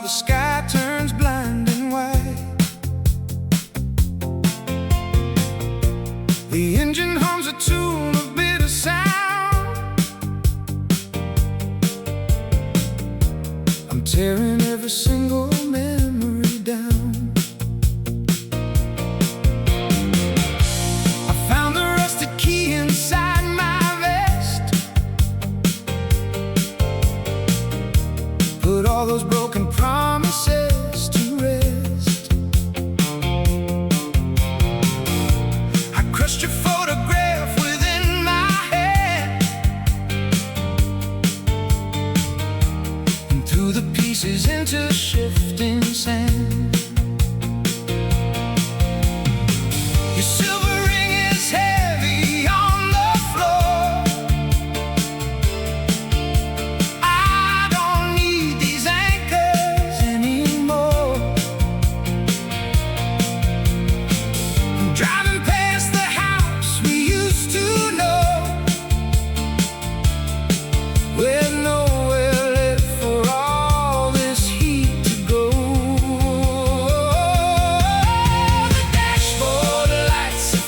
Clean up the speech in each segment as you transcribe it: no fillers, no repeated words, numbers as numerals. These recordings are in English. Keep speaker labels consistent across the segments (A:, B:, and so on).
A: the sky turns blinding white. The engine hums a tune of bitter sound. I'm tearing every single memory down. I found the rusted key inside my vest. Put all those broken promises to rest. I crushed your photograph within my head and threw the pieces into shifting sand. Your silver ring is heavy on the floor. I don't need these anchors anymore. I'm driving past the house we used to know, with nowhere left for all this heat to go. The dashboard lights are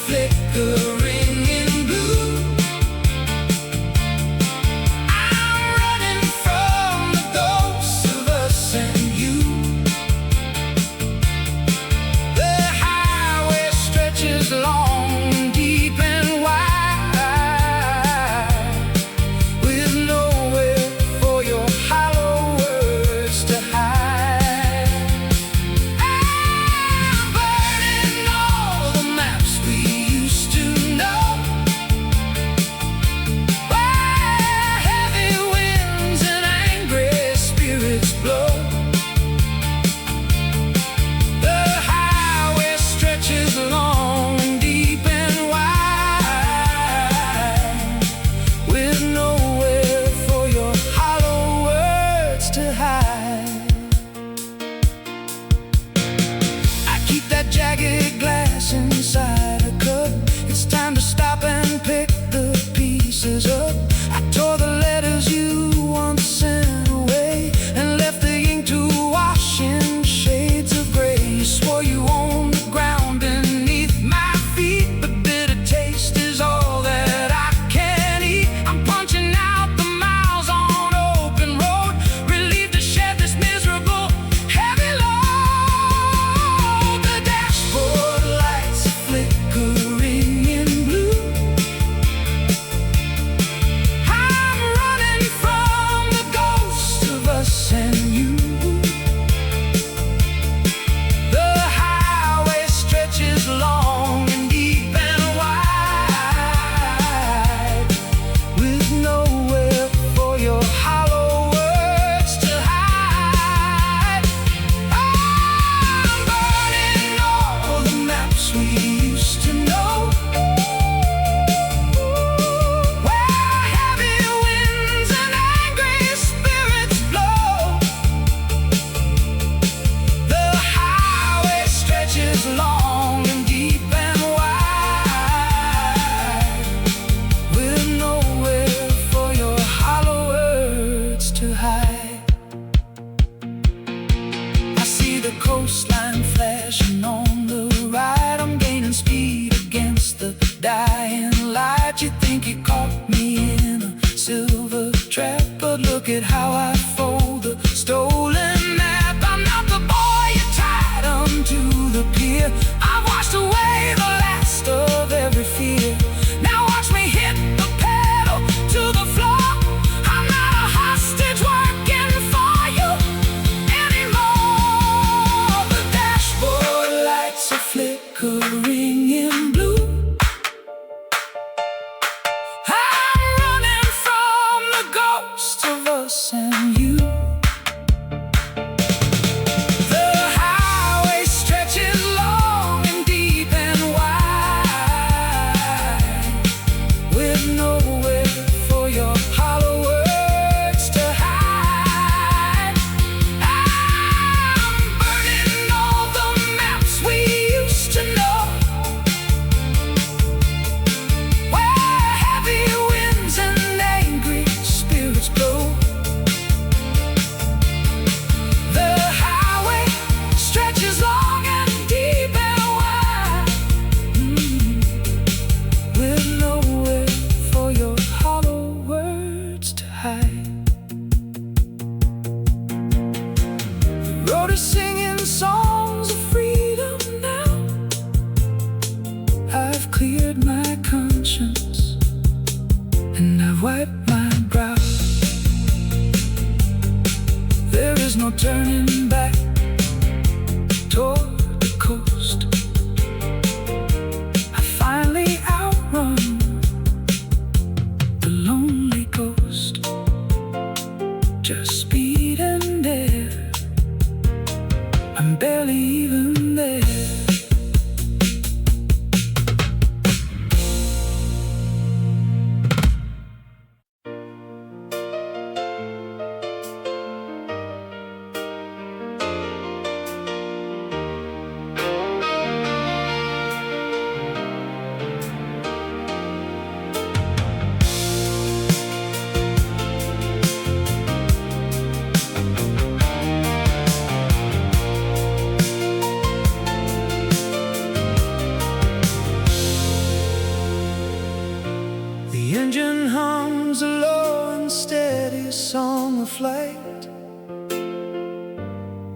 A: The engine hums a low and steady song of flight.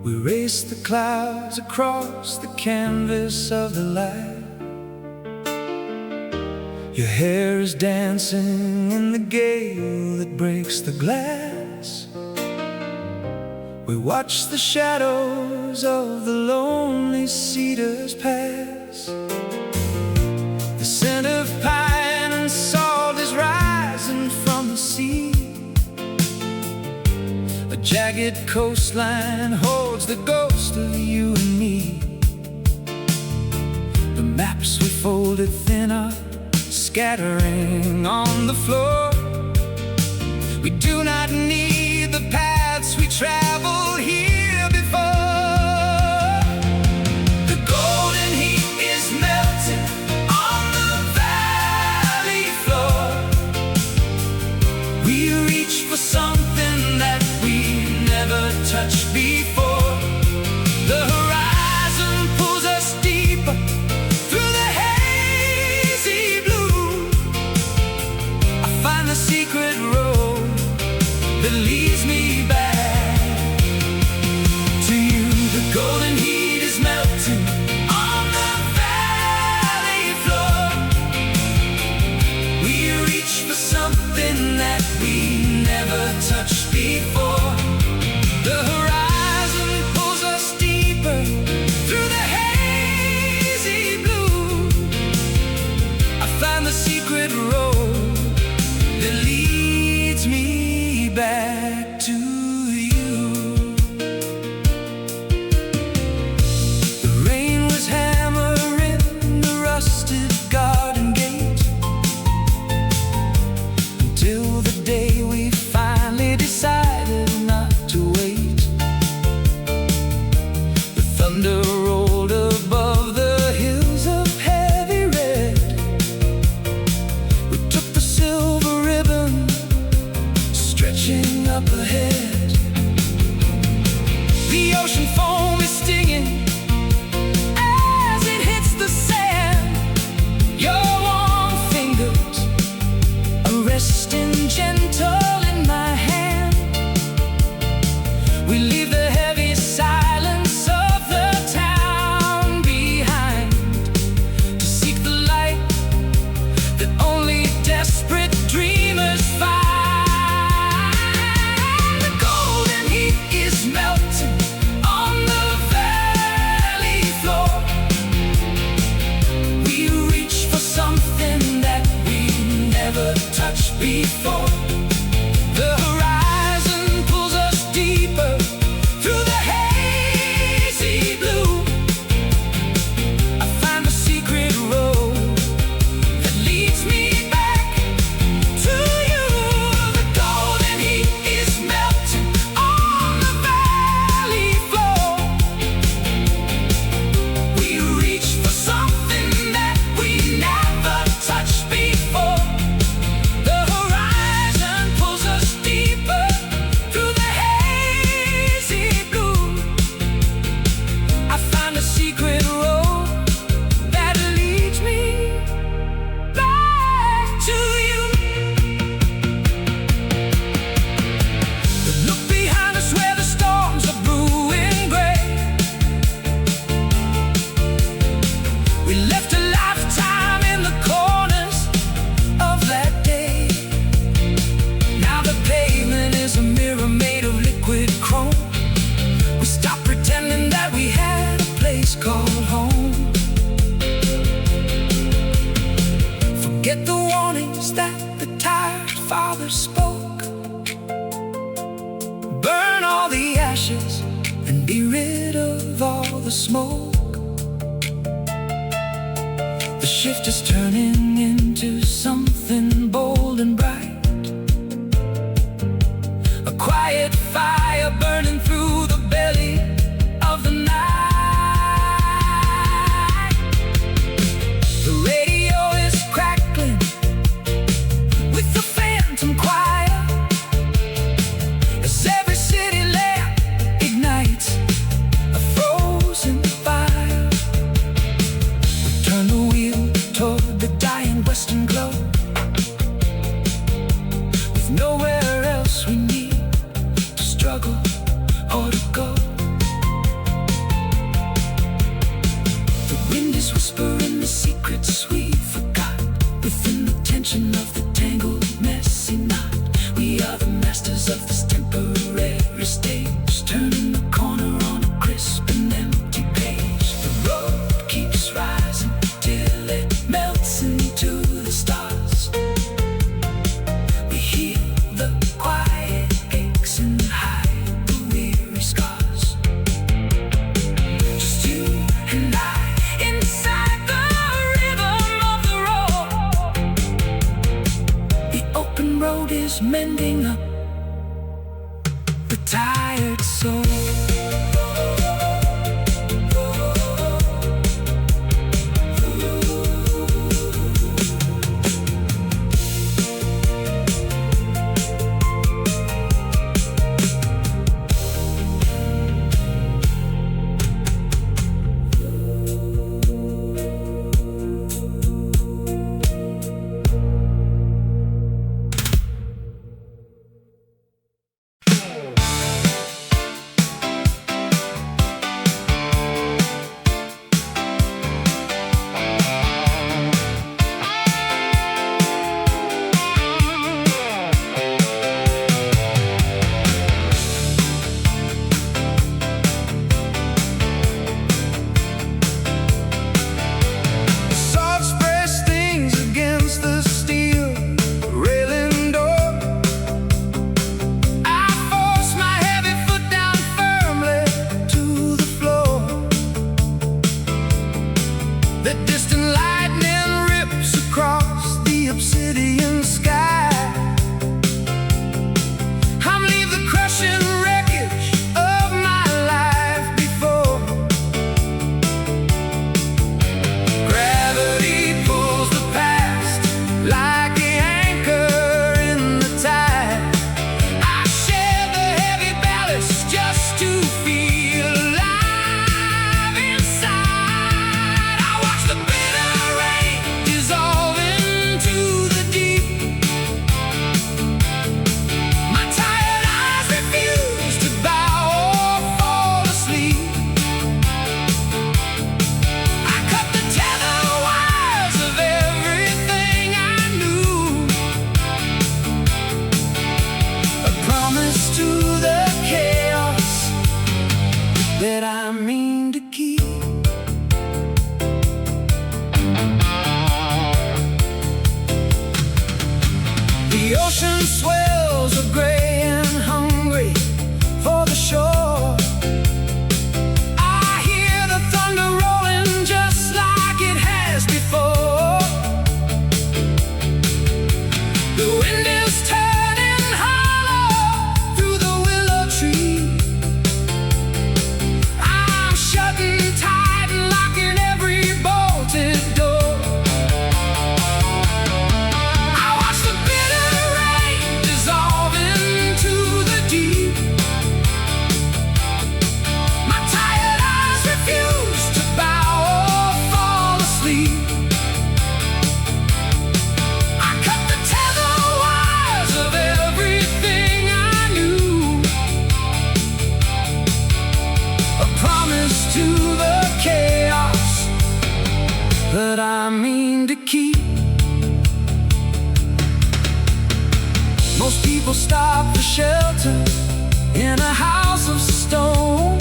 A: We race the clouds across the canvas of the light. Your hair is dancing in the gale that breaks the glass. We watch the shadows of the lonely cedars pass. The scent of pine and salt is rising from the sea. A jagged coastline holds the ghost of you and me. The maps we folded thin are scattering on the floor. We do not need the paths we traveled here before. The golden heat is melting on the valley floor. We reach for something that we never touched before. The horizon pulls us deeper through the hazy blue. I find the secret road that leads me back to you. The golden heat is melting on the valley floor. We reach for something that we never touched before. The horizon pulls us deeper through the hazy blue. I find the secret road that leads me back to you. The rain was hammering the rusted garden gate until the day we finally decided not to wait. The thunder rolled above the hills of heavy red. We took the silver ribbon stretching up ahead. The ocean foam is stinging as it hits the sand. Your warm fingers are resting gentle in my hand. We leave the heavy silence of the town behind to seek the light that only desperate dreamers find. The golden heat is melting on the valley floor. We reach for something that we never touched before. The horizon pulls us deeper through the hazy blue. I find the secret road that leads me back to you. The golden heat is melting on the valley floor. We reach for something that we never touched before. The horizon pulls us deeper through the hazy blue. I find a secret road that leads me back to you. Look behind us where the storms are brewing gray. We left a lifetime in the corners of that day. Now the pavement is a mirror made of liquid chrome. We stopped pretending that we had a place called home. Forget the warnings that the tired father spoke. Burn all the ashes and be rid of all the smoke. The shift is turning into something bold and bright. A quiet fire burning through the belly of the night. The radio is crackling with the phantom choir as every city lamp ignites a frozen fire. We turn the wheel toward the dying western glow. with nowhere else we need to struggle or to go. The wind is whispering the secrets we forgot within the tension of the tangled, messy knot. We are the masters of this temporary stage, turning the corner on a crisp and empty page. The road keeps rising till it melts into the stars. We hear the quiet aches and hide the weary scars. Just you and I inside the rhythm of the road. The open road is mending up the tired soul. The distant lightning rips across the obsidian sky. I'm leave the crushing wreckage of my life before. Gravity pulls the past like an anchor in the tide. I share the heavy ballast just to feel alive inside. I watch the bitter rain dissolve into the deep. My tired eyes refuse to bow or fall asleep. I cut the tether wires of everything I knew. A promise to the chaos that I mean to keep. The ocean swells are gray and hungry for the shore. I hear the thunder rolling just like it has before. The wind is turning hollow through the willow tree. I'm shutting tight and locking every bolted door. I watch the bitter rain dissolve into the deep. My tired eyes refuse to bow or fall asleep. I cut the tether wires of everything I knew. A promise to the chaos that I mean to keep. Most people stop for shelter in a house of stone.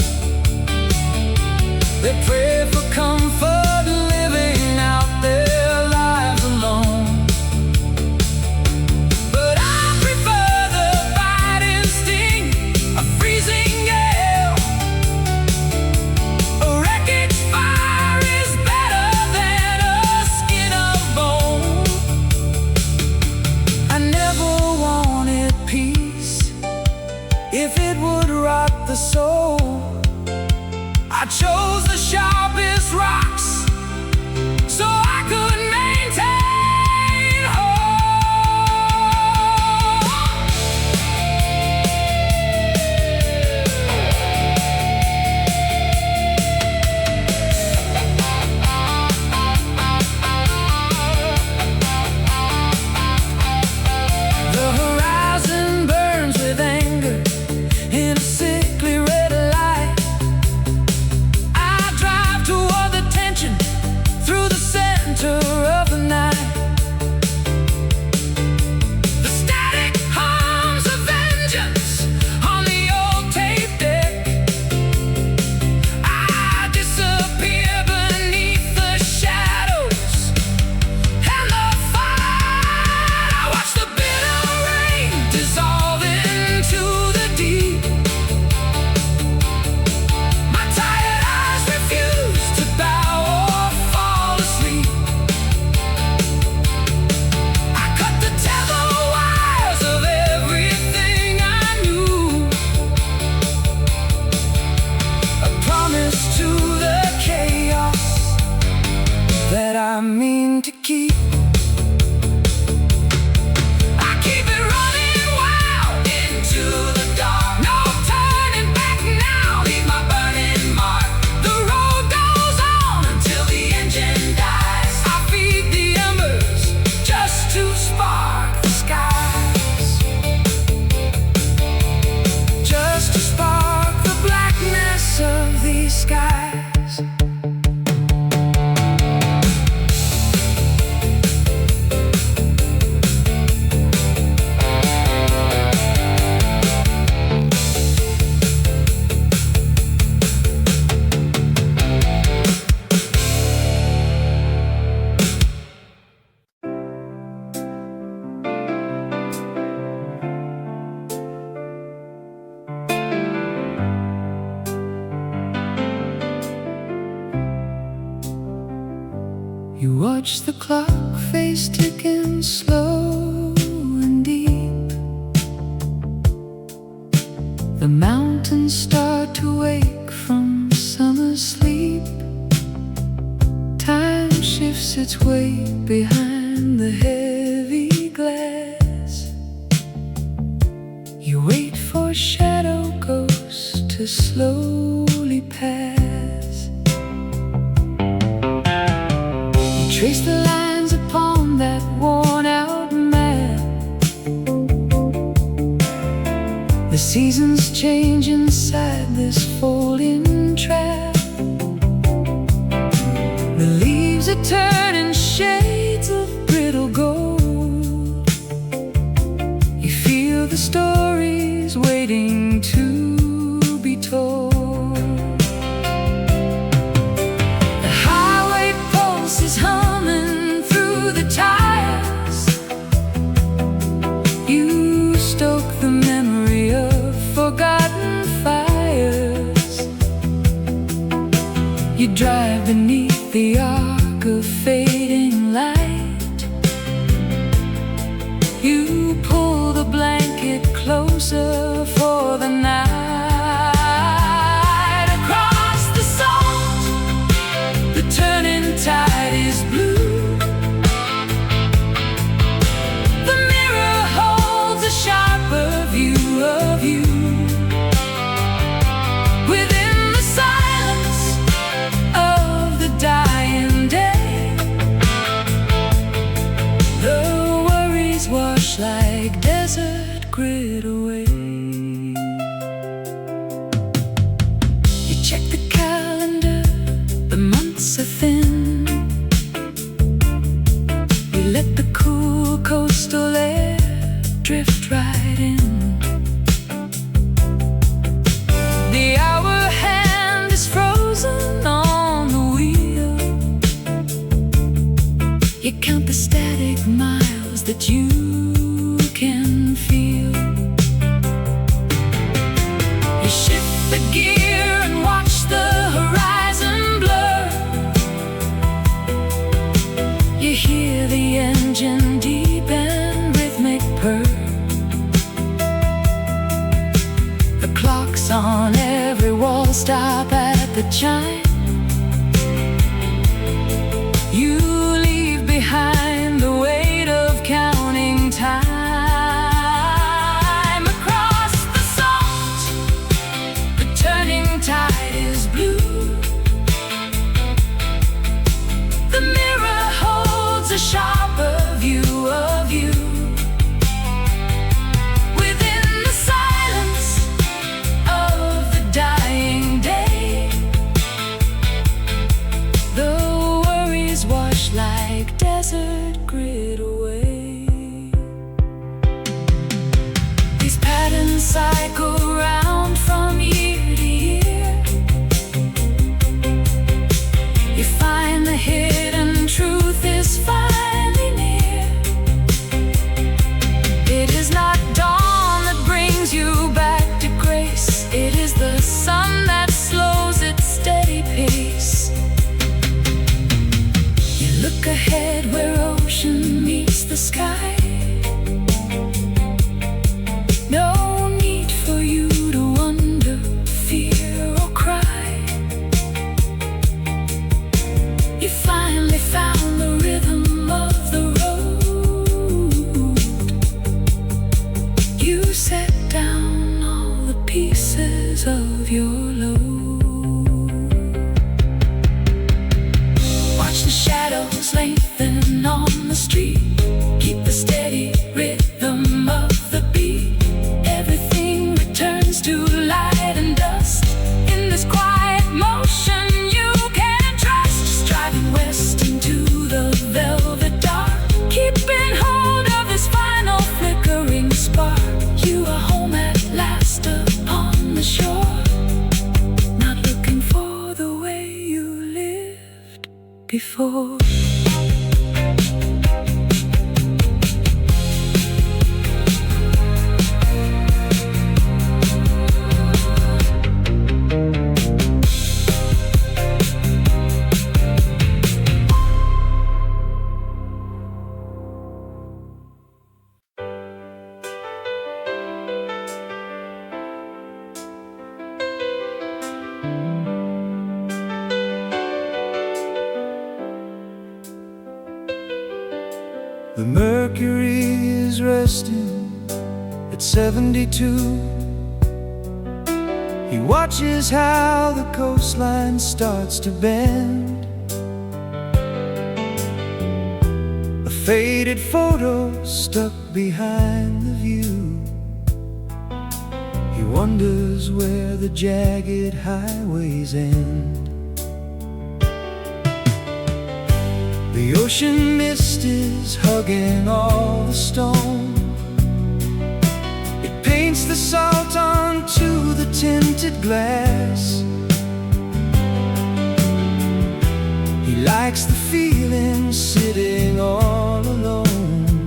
A: They pray for comfort living out their lives alone. But I prefer the fighting sting of freezing gale. A wreckage fire is better than a skin of bone. I never wanted peace if it would rot the soul. I chose the sharpest rocks so I could maintain hope. The horizon watch the clock face ticking slow and deep. The mountains start to wake from summer sleep. Time shifts its weight behind the heavy glass. You wait for shadow ghosts to slowly pass. You trace the lines upon that worn-out map. The seasons change inside this folding trap. The leaves are turning shades of brittle gold. You feel the stories waiting to be told. The highway pulse is humming through the tires. You stoke the memory of forgotten fires. You drive beneath the arc of fading light. You pull the blanket closer for the night. Across the salt, the turning tide is blue. The mirror holds a sharper view of you. Within the silence of the dying day, the worries wash like desert grit away. You check the calendar, the months are thin. You let the cool coastal air drift right in. The hour hand is frozen on the wheel. You count the static miles that you can feel. You shift the gear and watch the horizon blur. You hear the engine deep and rhythmic purr. The clocks on every wall stop at the chime. You leave behind the weight of counting time. Across the salt, the turning tide is blue. The mirror holds a sharper view of you. Within the silence of the dying day, the worries wash like desert grit away. These patterns cycle round from year to year. You find the hidden truth is finally near. It is not dawn that brings you back to grace. It is the sun that slows its steady pace. You look ahead where ocean meets the sky. No need for you to wonder, fear or cry. You finally found the rhythm of the road. You set down all the pieces of your load. Watch the shadows lengthen on the street. Keep the steady Mercury is resting at 72. He watches how the coastline starts to bend. A faded photo stuck behind the view. He wonders where the jagged highways end. The ocean mist is hugging all the stone. It paints the salt onto the tinted glass. He likes the feeling sitting all alone,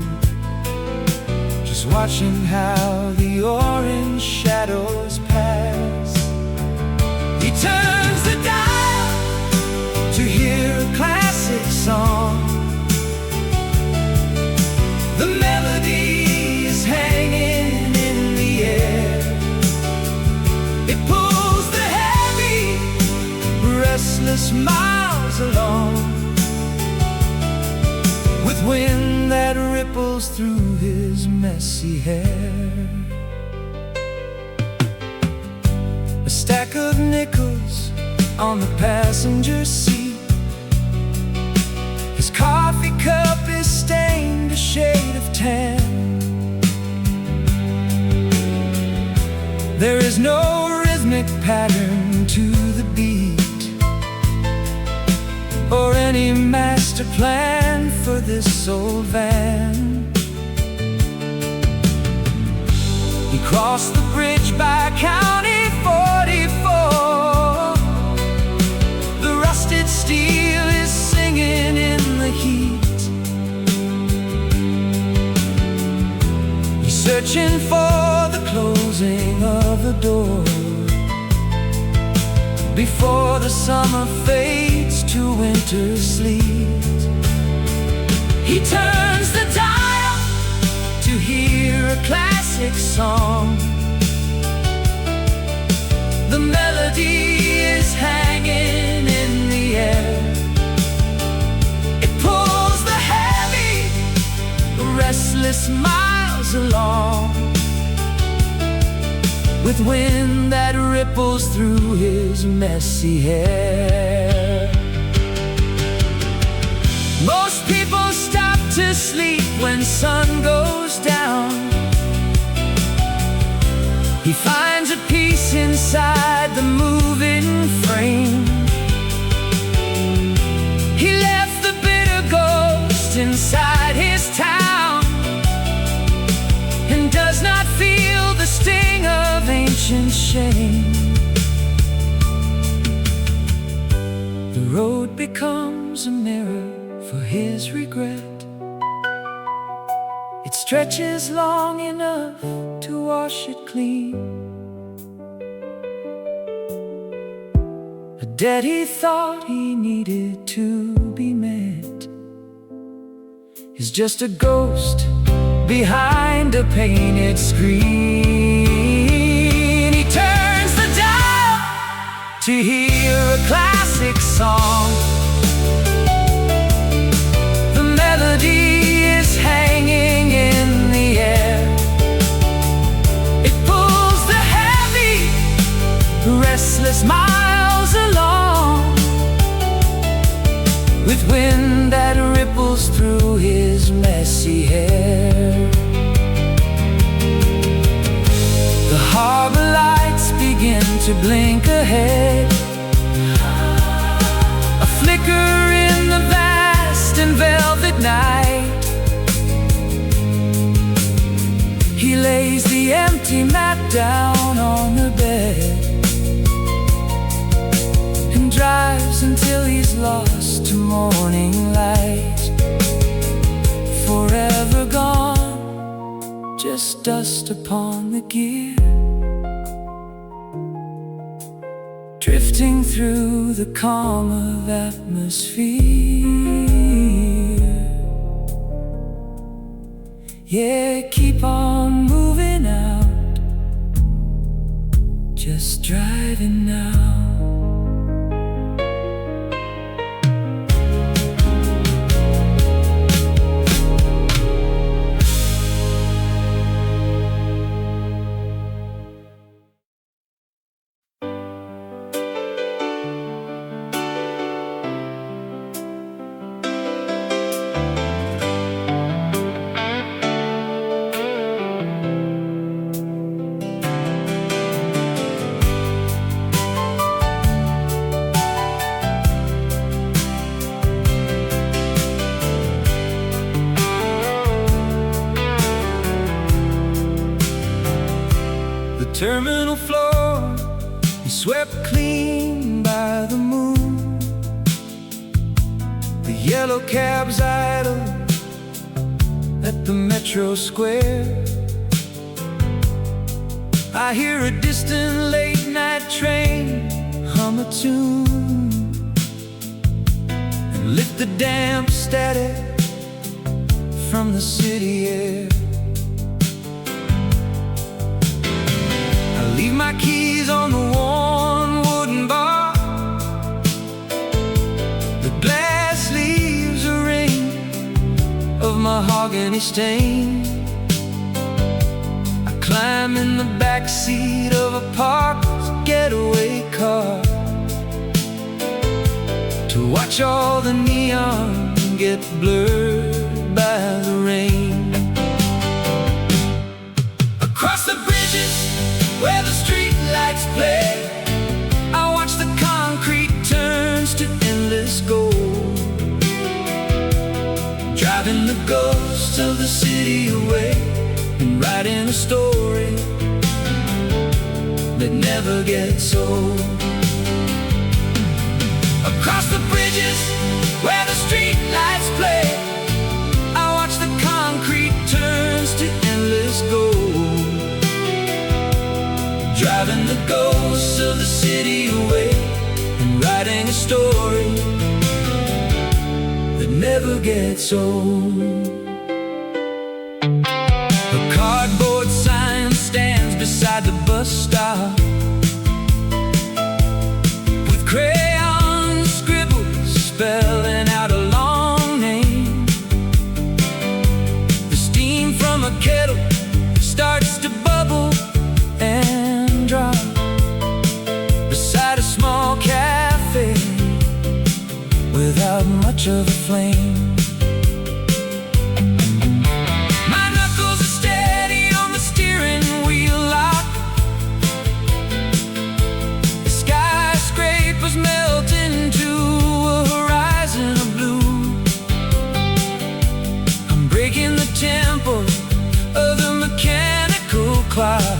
A: just watching how the orange shadows pass. He turns the dial to hear a classic song. The melody is hanging in the air. It pulls the heavy, restless miles along, with wind that ripples through his messy hair. A stack of nickels on the passenger seat. His coffee cup is stained a shade of tan. There is no rhythmic pattern to the beat, or any master plan for this old van. He crossed the bridge by County 44. The rusted steel is singing in the heat. He's searching for the closing of the door before the summer fades to winter sleet. He turns the dial to hear a classic song. The melody is hanging in the air. It pulls the heavy, restless miles along, with wind that ripples through his messy hair. Most people stop to sleep when sun goes down. He finds a peace inside the moving frame. He left the bitter ghost inside his town, and does not feel the sting of ancient shame. The road becomes a mirror for his regret. It stretches long enough to wash it clean. A debt he thought he needed to be met is just a ghost behind a painted screen. He turns the dial to hear a classic song. The melody is hanging in the air. It pulls the heavy, restless miles along, with wind that ripples through his messy hair. The harbor lights begin to blink ahead, a flicker in the vast and velvet night. He lays the empty map down on the bed and drives until he's lost to morning light. Forever gone, just dust upon the gear, drifting through the calm of atmosphere. Yeah, keep on moving out, just driving now. terminal floor is swept clean by the moon. The yellow cabs idle at the metro square. I hear a distant late night train hum a tune and lift the damp static from the city air. I leave my keys on the worn wooden bar. The glass leaves a ring of mahogany stain. I climb in the backseat of a parked getaway car to watch all the neon get blurred by the rain. Across the bridges where the street lights play, I watch the concrete turns to endless gold, driving the ghosts of the city away and writing a story that never gets old. Across the bridges where the street lights play, I watch the concrete turns to endless gold, driving the ghosts of the city away and writing a story that never gets old. A cardboard sign stands beside the bus stop with crayon scribbles spelling out a long name. The steam from a kettle starts to bubble and drop beside a small cafe without much of a flame. My knuckles are steady on the steering wheel lock. The skyscrapers melt into a horizon of blue. I'm breaking the tempo of the mechanical clock,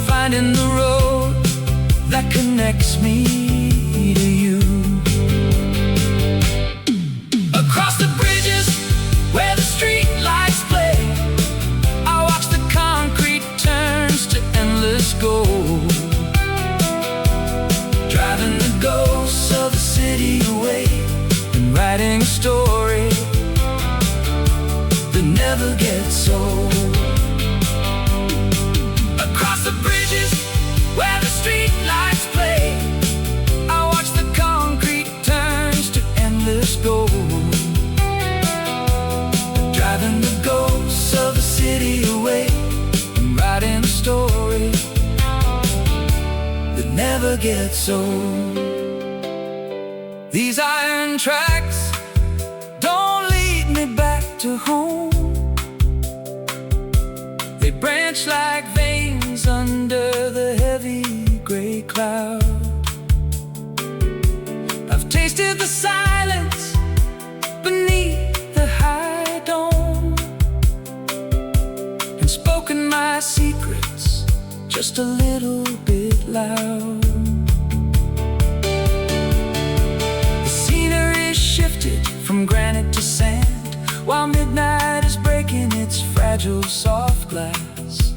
A: finding the road that connects me to you. Across the bridges where the street lights play, I watch the concrete turns to endless gold, driving the ghosts of the city away and writing a story that never gets old. Across the bridges where the street lights play, I watch the concrete turns to endless gold, driving the ghosts of the city away and writing a story that never gets old. These iron tracks don't lead me back to home. They branch like veins under the heavy gray cloud. I've tasted the silence beneath the high dome and spoken my secrets just a little bit loud. The scenery shifted from granite to sand, while midnight is breaking its fragile soft glass.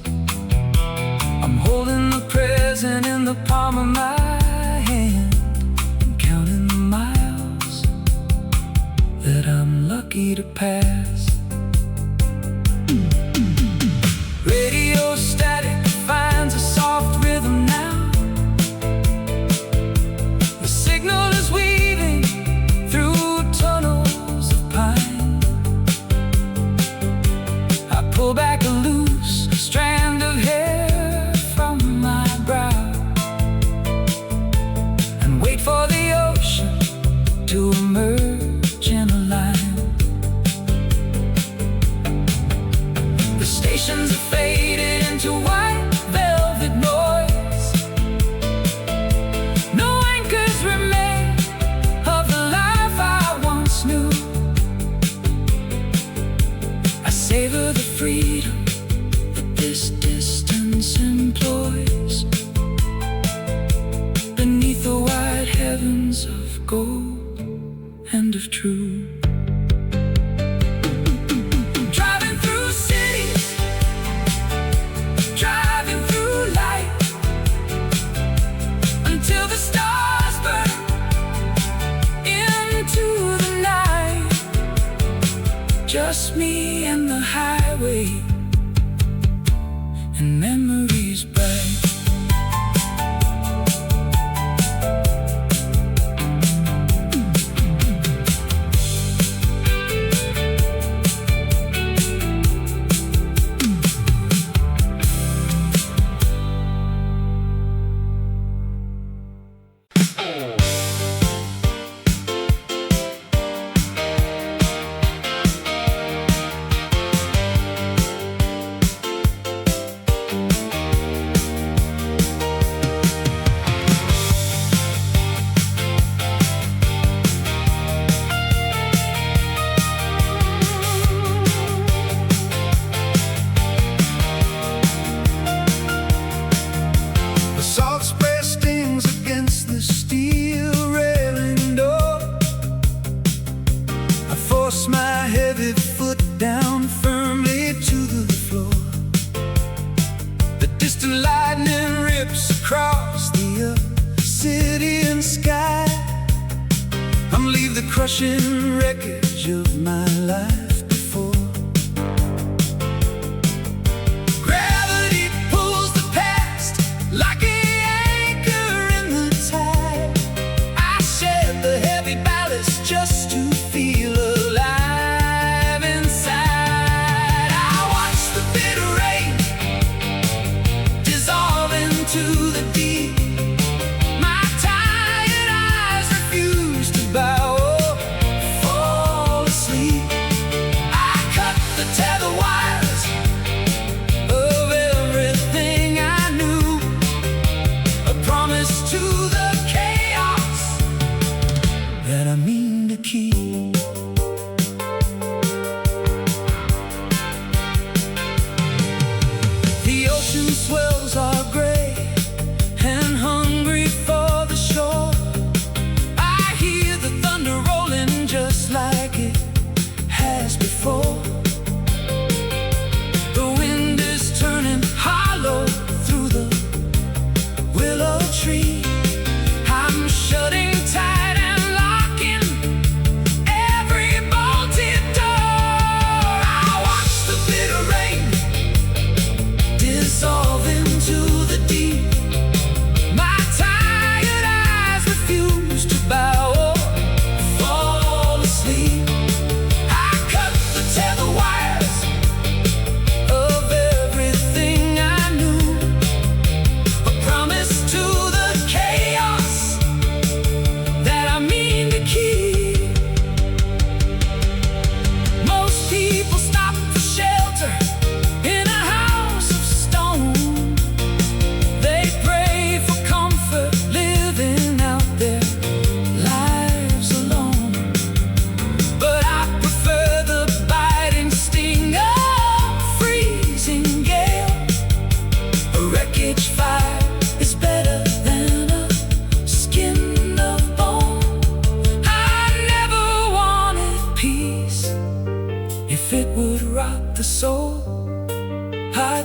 A: I'm holding the present in the palm of my hand and counting the miles that I'm lucky to pass. Radio static finds a soft rhythm now. The signal is weaving through tunnels of pine. I pull back a loose strand of hair from my brow and wait for the ocean to emerge in a line. The stations have faded into white velvet noise. No anchors remain of the life I once knew. I savor the freedom that this this distance employs beneath the wide heavens of gold and of truth. Driving through cities, driving through light, until the stars burn into the night. Just me and the highway, and memories bright. Crushing wreckage of my life before. Gravity pulls the past like an anchor in the tide. I shed the heavy ballast just to feel alive inside. I watch the bitter rain dissolve into the deep. My tired eyes refuse to bow.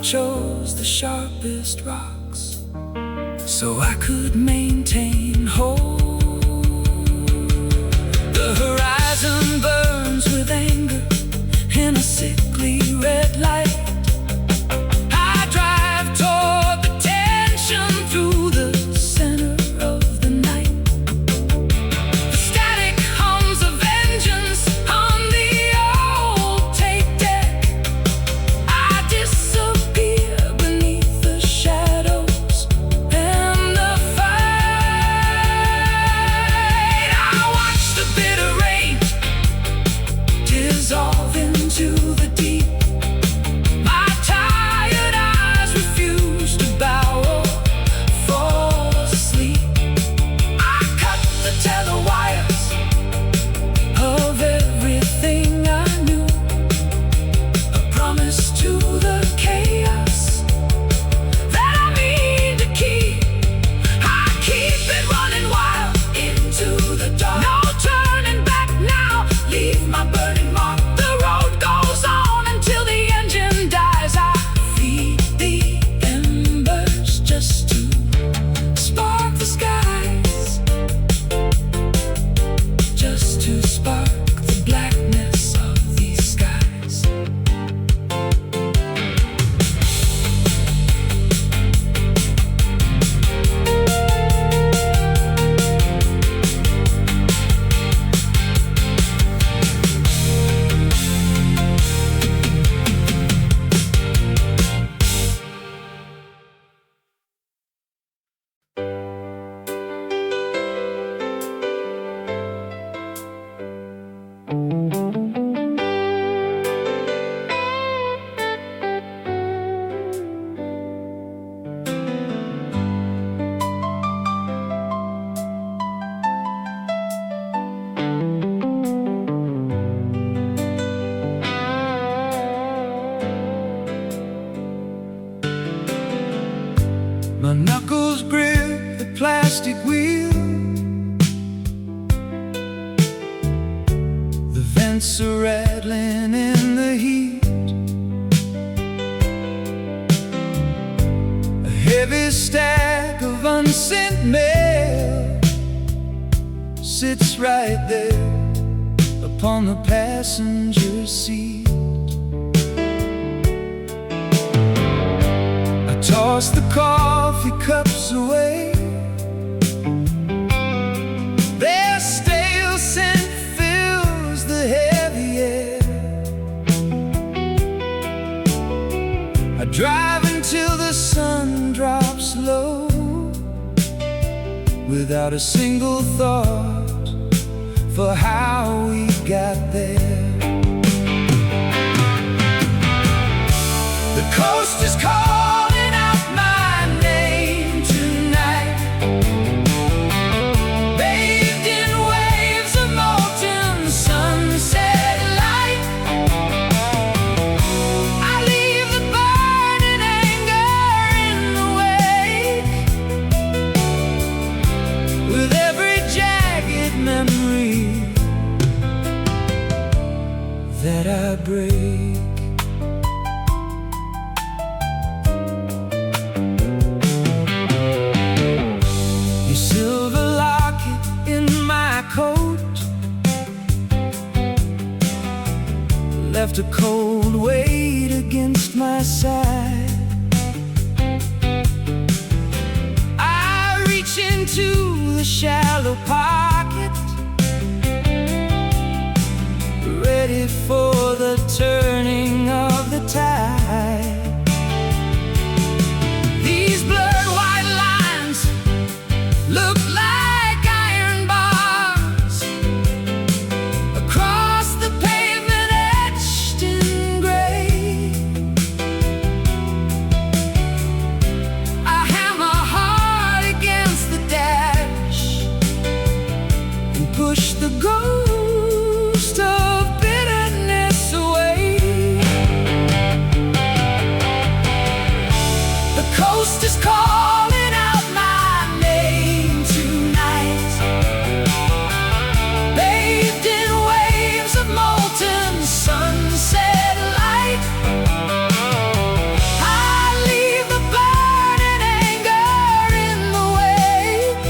A: Chose the sharpest rocks so I could maintain hope. The horizon burns with anger in a sickly red light. I drive toward the tension through the center of the night. The static hums of vengeance on the old tape deck. I disappear beneath the shadows and the fight. I watch the bitter rain My knuckles grip the plastic wheel. The vents are rattling in the heat. A heavy stack of unsent mail sits right there upon the passenger seat. I toss the coffee cups away. Their stale scent fills the heavy air. I drive until the sun drops low, without a single thought for how we got there. The coast is calling out my name tonight, bathed in waves of molten sunset light. I leave the burning anger in the wake, with every jagged memory that I break. Your silver locket in my coat left a cold weight against my side. I reach into the shallow pocket, ready for the turning of the tide. These blurred white lines look like iron bars across the pavement etched in gray. I hammer hard against the dash and push the ghost of bitterness away. The coast is calling out my name tonight, bathed in waves of molten sunset light. I leave the burning anger in the wake,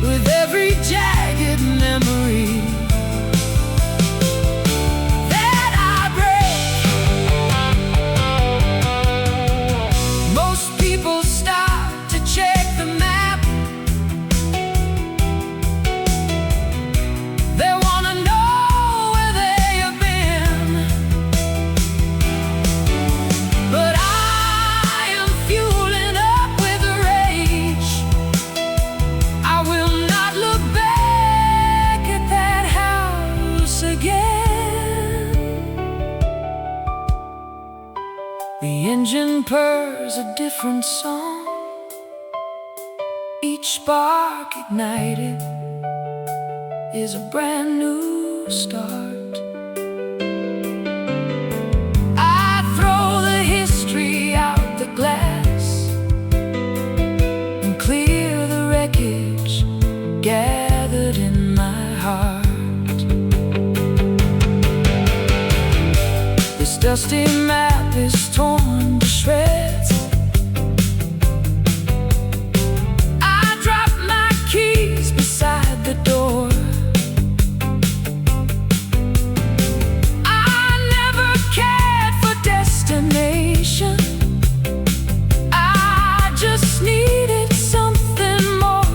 A: with every jagged memory that I break. Most people stop to check the map. They wanna know where they have been, but I am fueling up with rage. I will not look back at that house again. The engine purrs a different song, each spark ignited is a brand new start. I throw the history out the glass and clear the wreckage gathered in my heart. This dusty map is torn to shreds. I drop my keys beside the door. I never cared for destination. I just needed something more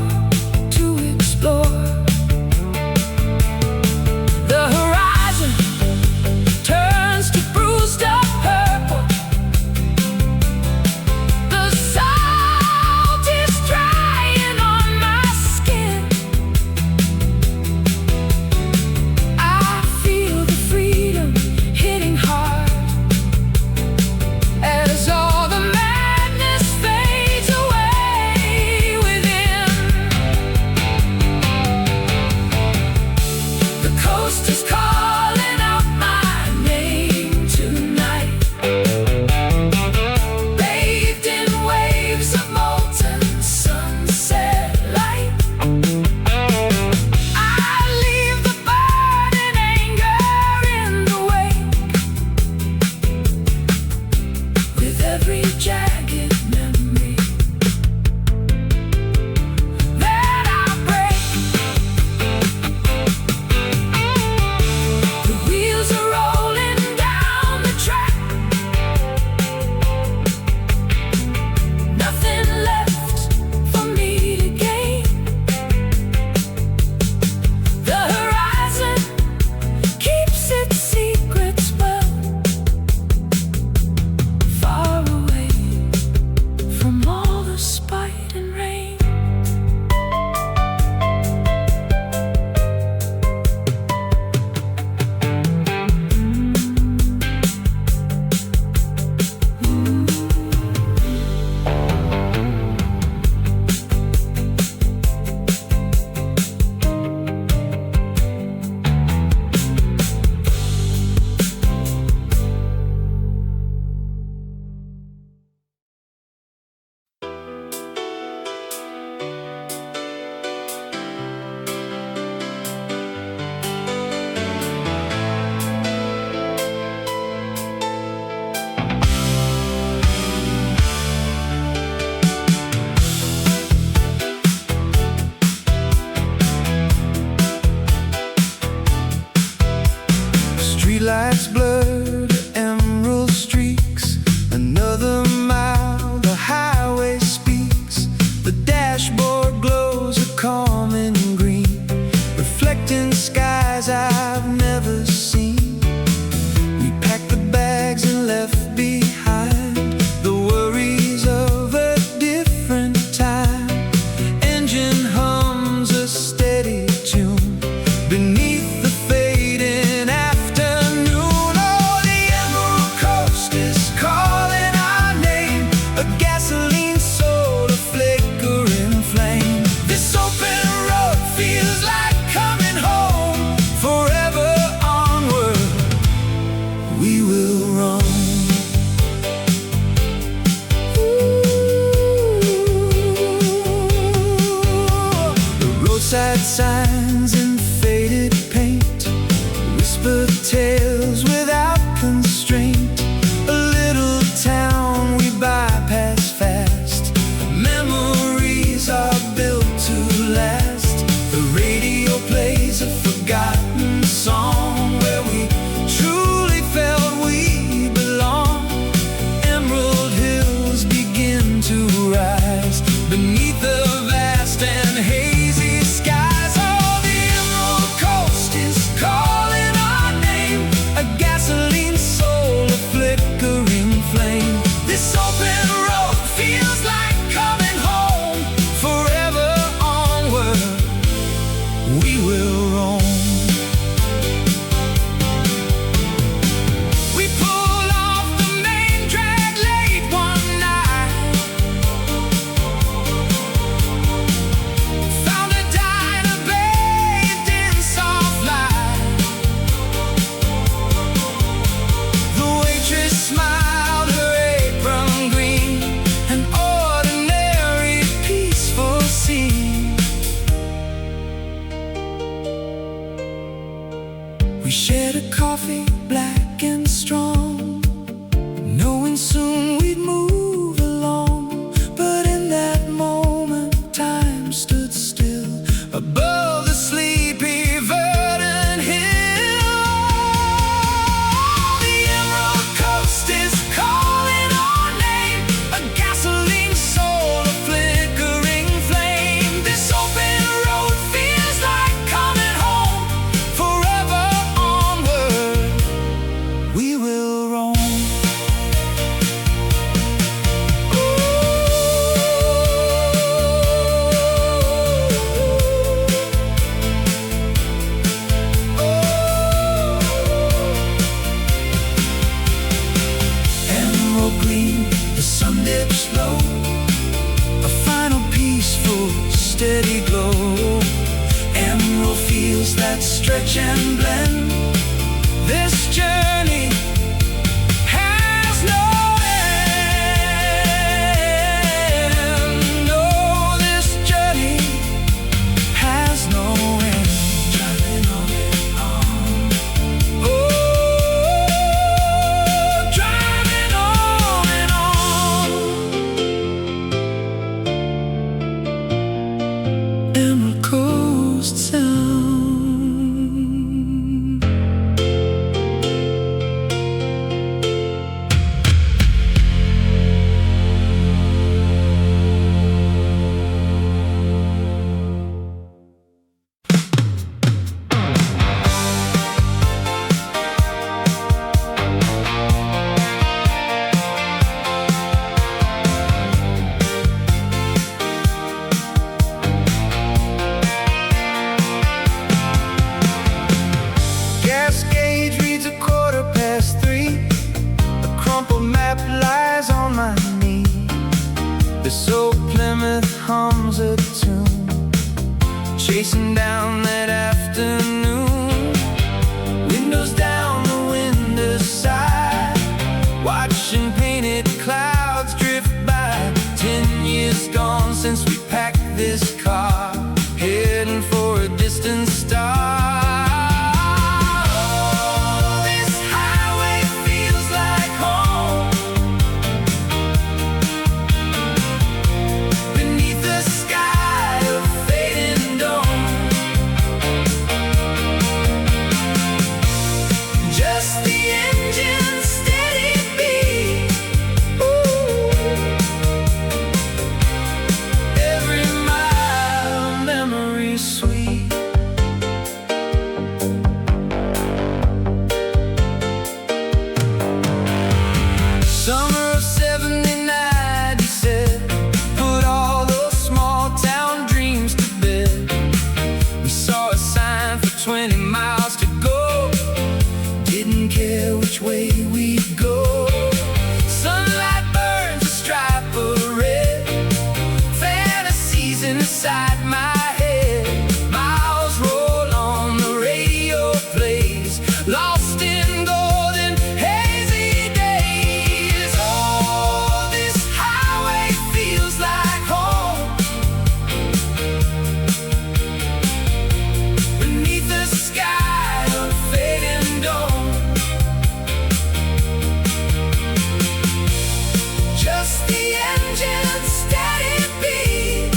A: to explore. The horizon turns to bruised up purple Streetlights blur to emerald streaks. Another mile, the highway speaks. The dashboard glows a calming green, reflecting skies I've never seen. We packed the bags and left behind the worries of a different time. Engine hums a steady tune beneath the fading afternoon. Oh, the Emerald Coast is calling our name, a gasoline soul, a flickering flame. This open road feels like coming home. Forever onward, we will roam. The roadside signs in faded paint whisper tales without constraint. A little town we bypass fast. Memories are built to last. The radio plays a forgotten song where we truly felt we belong. Emerald hills begin to rise beneath the vast and hazy skies. Oh, the Emerald Coast is calling our name, a gasoline soul, a flickering flame. This open road feels like coming home. Forever onward, we will roam. We pulled off the main drag late one night, found a diner bathed in soft light. The waitress smiled, her apron green, an ordinary peaceful scene. We shared a coffee, black and strong, knowing soon we'd move along. But in that moment, time stood still above the sleepy verdant hill. The Emerald Coast is calling our name, a gasoline soul, a flickering flame. This open road feels like coming home. Forever onward, we will roam. Emerald green, the sun dips low, a final peaceful, steady glow. Emerald fields that stretch and blend. This journey has no end. No, this journey has no end. Driving on and on. Oh, driving on and on. Emerald Coast Sound. Gas gauge reads 3:15. A crumpled map lies on my knee. This old Plymouth hums a tune, chasing down that afternoon. Windows down the window side, watching painted clouds drift by. 10 years gone since we packed this car, heading for a distant star. Oh, this highway feels like home. Beneath the sky of fading dawn, which way we go. Sunlight burns a stripe of red, fantasies inside my head. Miles roll on, the radio plays, lost in golden hazy days. Oh, this highway feels like home, beneath the sky of fading dawn. Just the engine's steady beat,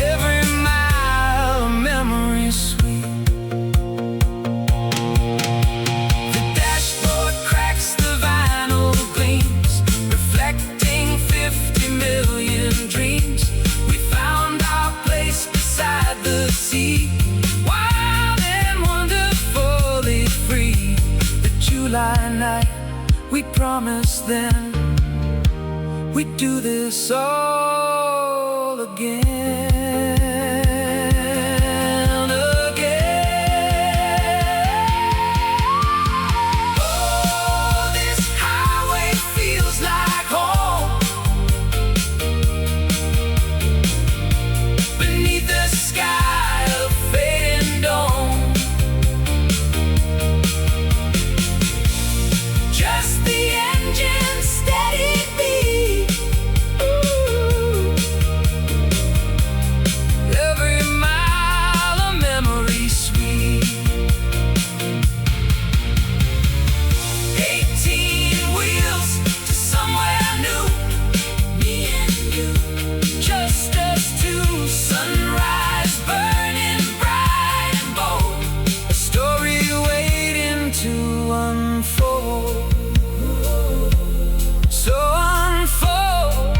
A: every mile a memory sweet. The dashboard cracks, the vinyl gleams, reflecting 50 million dreams. We found our place beside the sea, wild and wonderfully free. The July night, we promised then we'd do this all again. Oh, this highway feels like home, beneath the sky of fading dawn. Just the engine's steady beat, every mile a memory sweet. 18 wheels to somewhere new, me and you, just us two. Sunrise burning bright and bold, a story waiting to unfold. So unfold.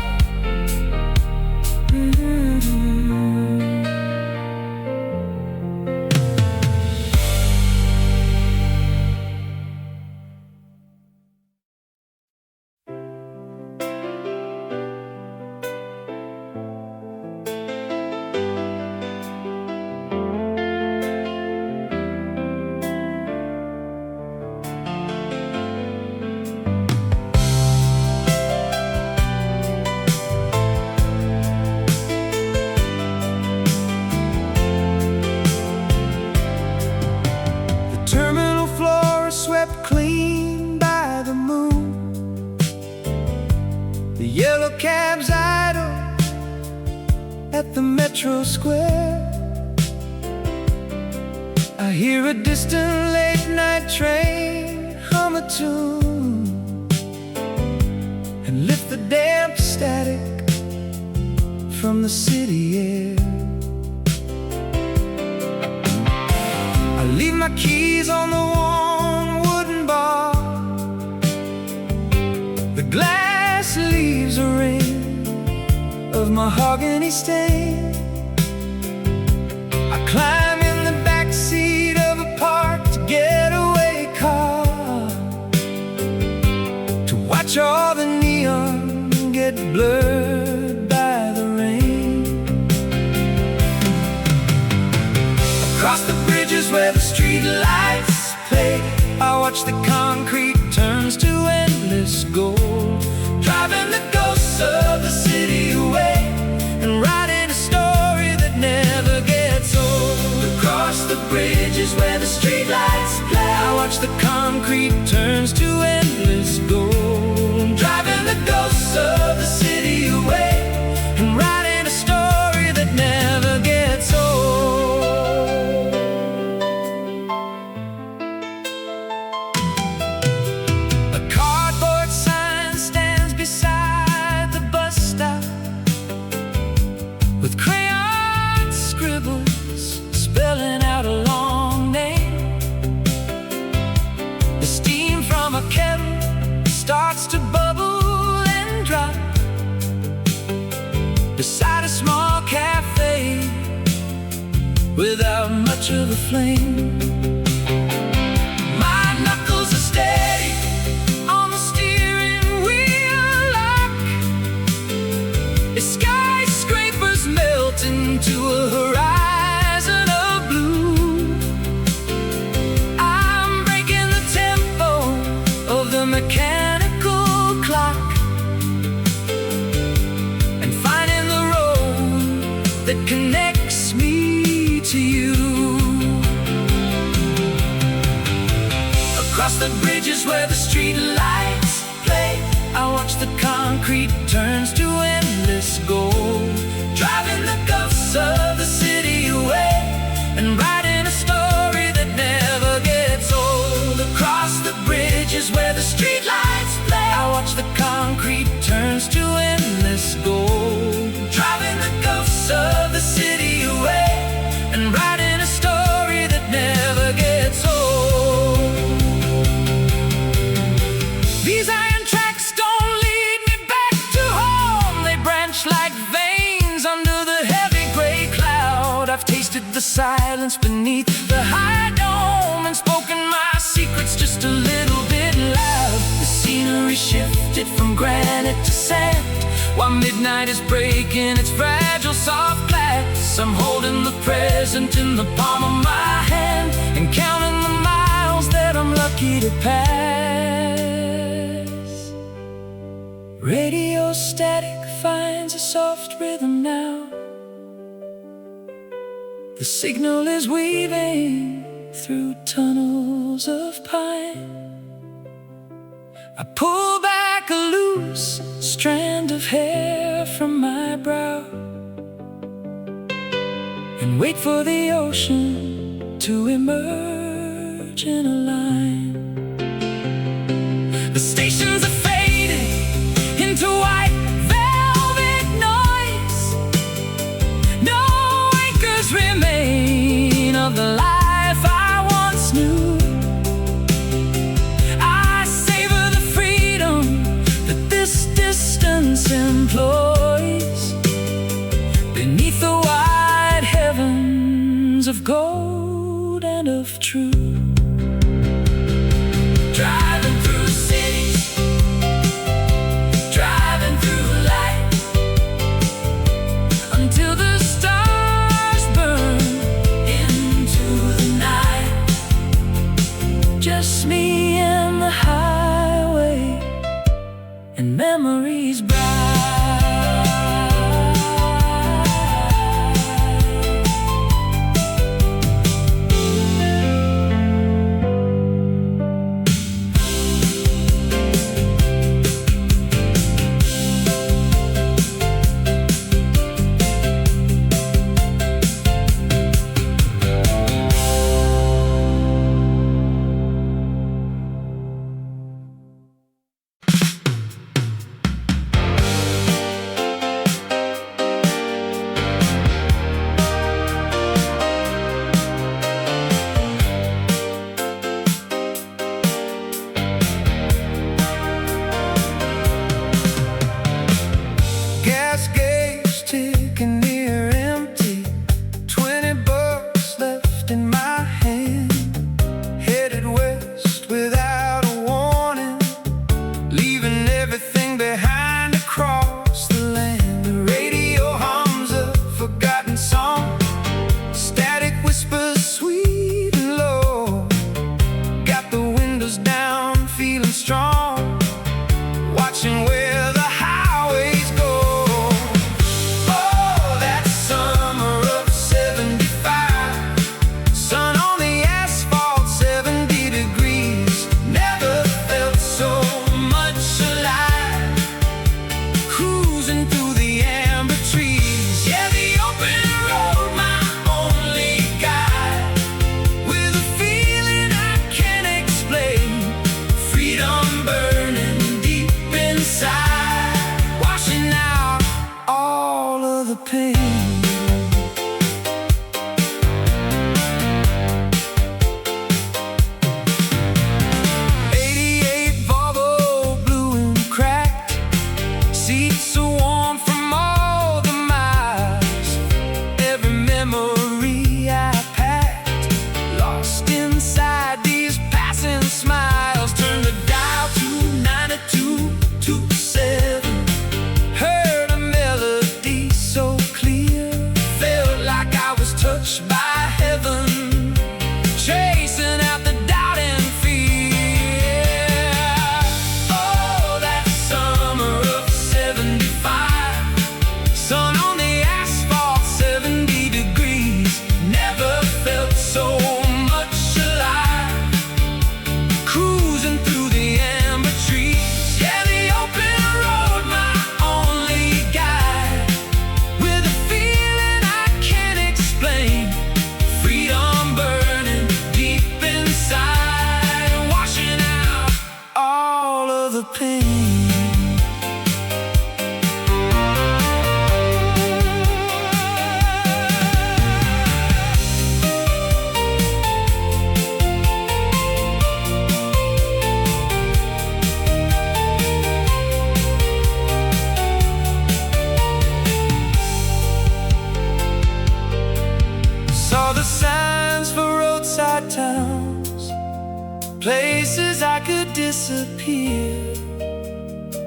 A: The terminal floor is swept clean by the moon. The yellow cabs idle at the metro square. I hear a distant late night train hum a tune and lift the damp static from the city air. I leave my keys on the worn wooden bar. The glass leaves a ring of mahogany stain. I climb in the back seat of a parked getaway car to watch all the neon get blurred by the rain. Across the bridges where the street lights play, I watch the concrete turns to endless gold, driving the ghosts of the city away and writing a story that never gets old. Across the bridges where the street lights play, I watch the concrete turns to endless gold, driving the ghosts of the city away and writing a story that never gets old. A cardboard sign stands beside the bus stop with crayon scribbles spelling out a long name. The steam from a kettle starts to bubble and drop beside a small cafe without much of a flame. My knuckles are steady on the steering wheel lock as skyscrapers melt into a horizon of blue. the bridges where the street lights play. I watch the concrete turns to endless gold, driving the ghosts of the city away, and writing a story that never gets old. Across the bridges where the street lights play, I watch the concrete turns to endless gold, driving the ghosts of the city away, and writing a story that never gets old. These iron tracks don't lead me back to home. They branch like veins under the heavy gray cloud. I've tasted the silence beneath the high dome and spoken my secrets just a little bit loud. The scenery shifted from granite to sand, while midnight is breaking its fragile soft glass. I'm holding the present in the palm of my hand and counting the miles that I'm lucky to pass. Radio static finds a soft rhythm now. The signal is weaving through tunnels of pine. I pull back a loose strand of hair from my brow and wait for the ocean to emerge in a line. The stations are fading into white velvet noise. No anchors remain of the life I once knew. I savor the freedom that this distance employs beneath the wide heavens of gold and of truth. Driving through cities, driving through light, until the stars burn into the night. Just me and the highway and memories bright. seaside towns, places I could disappear.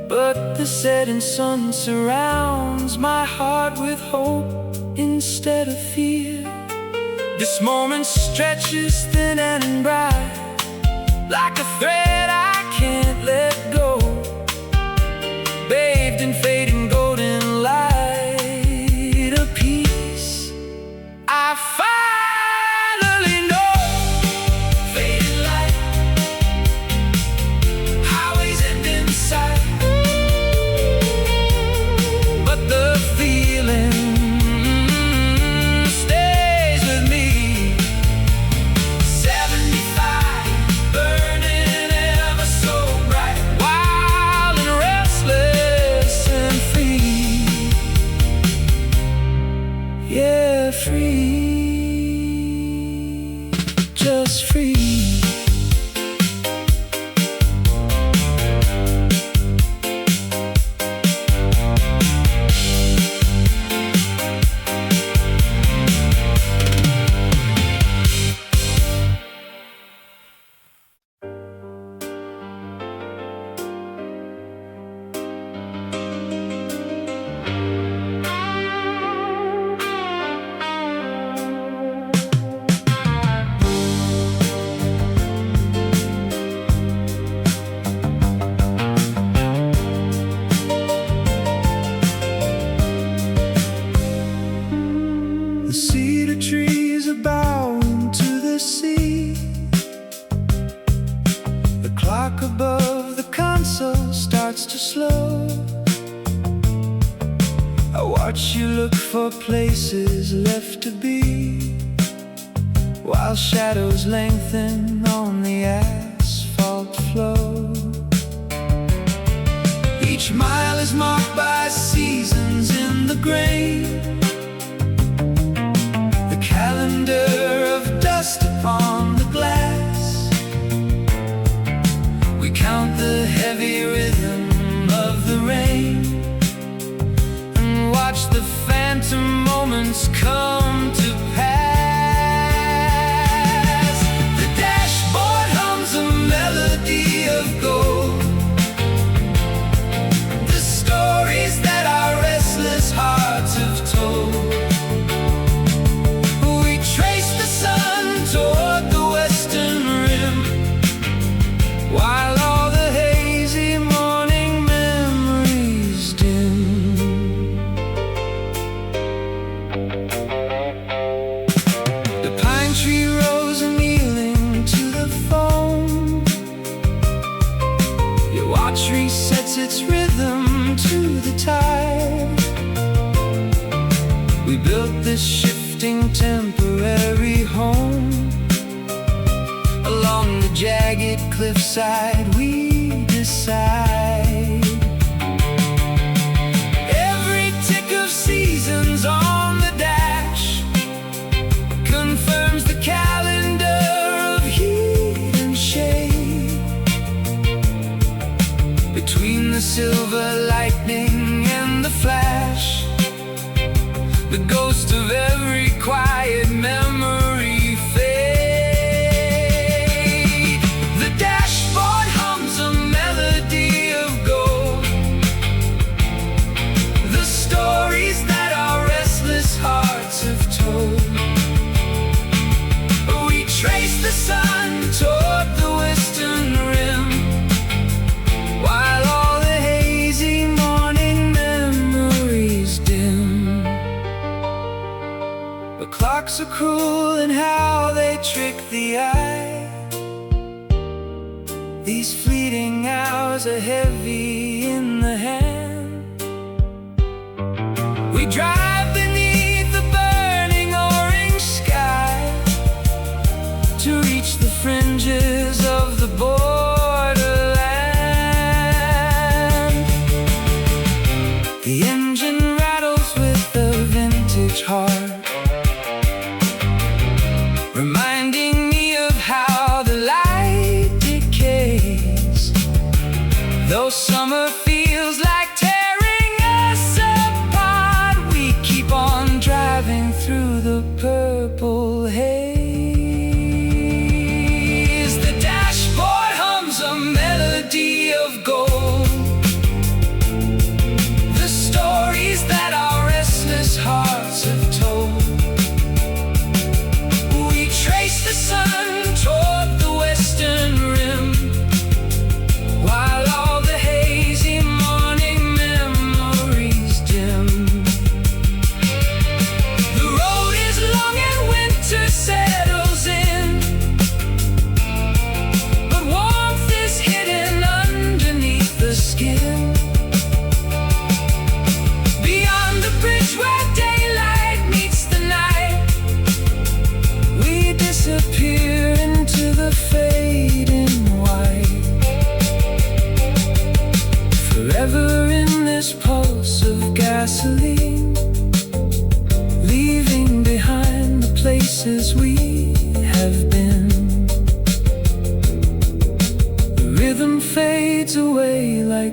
A: But the setting sun surrounds my heart with hope instead of fear. This moment stretches thin and bright, like a thread I can't let go, bathed in fading golden light, a peace I finally know. Fading light, highways end in sight, but the feeling stays with me. 75, burning ever so bright, wild and restless and free. Yeah, free, just free. The cedar trees are bowing to the sea. The clock above the console starts to slow. I watch you look for places left to be, while shadows lengthen on the asphalt floor. Each mile is marked by seasons in the grain, calendar of dust upon the glass. We count the heavy rhythm of the rain and watch the phantom moments come to pass. The dashboard hums a melody of gold, the stories that our restless hearts have told. Toward the western rim, while all the hazy morning memories dim. The pine tree rose kneeling to the foam. Your watch resets its rhythm to the tide. We built this shifting temporary home along the jagged cliffside. We decide every tick of seasons on the dash confirms the calendar of heat and shade. Between the silver lightning and the flash, the ghost of every quiet memory fade. The dashboard hums a melody of gold, the stories that our restless hearts have told. We trace the sun toward the western rim, while all the hazy morning memories dim. But clocks are cruel in how they trick the eye. These fleeting hours are heavy in the hand. We drive beneath the burning orange sky to reach the fringes of the borderland. The engine rattles with a vintage heart, reminding me of how the light decays. Though summer feels like tearing us apart, we keep on driving through the purple haze.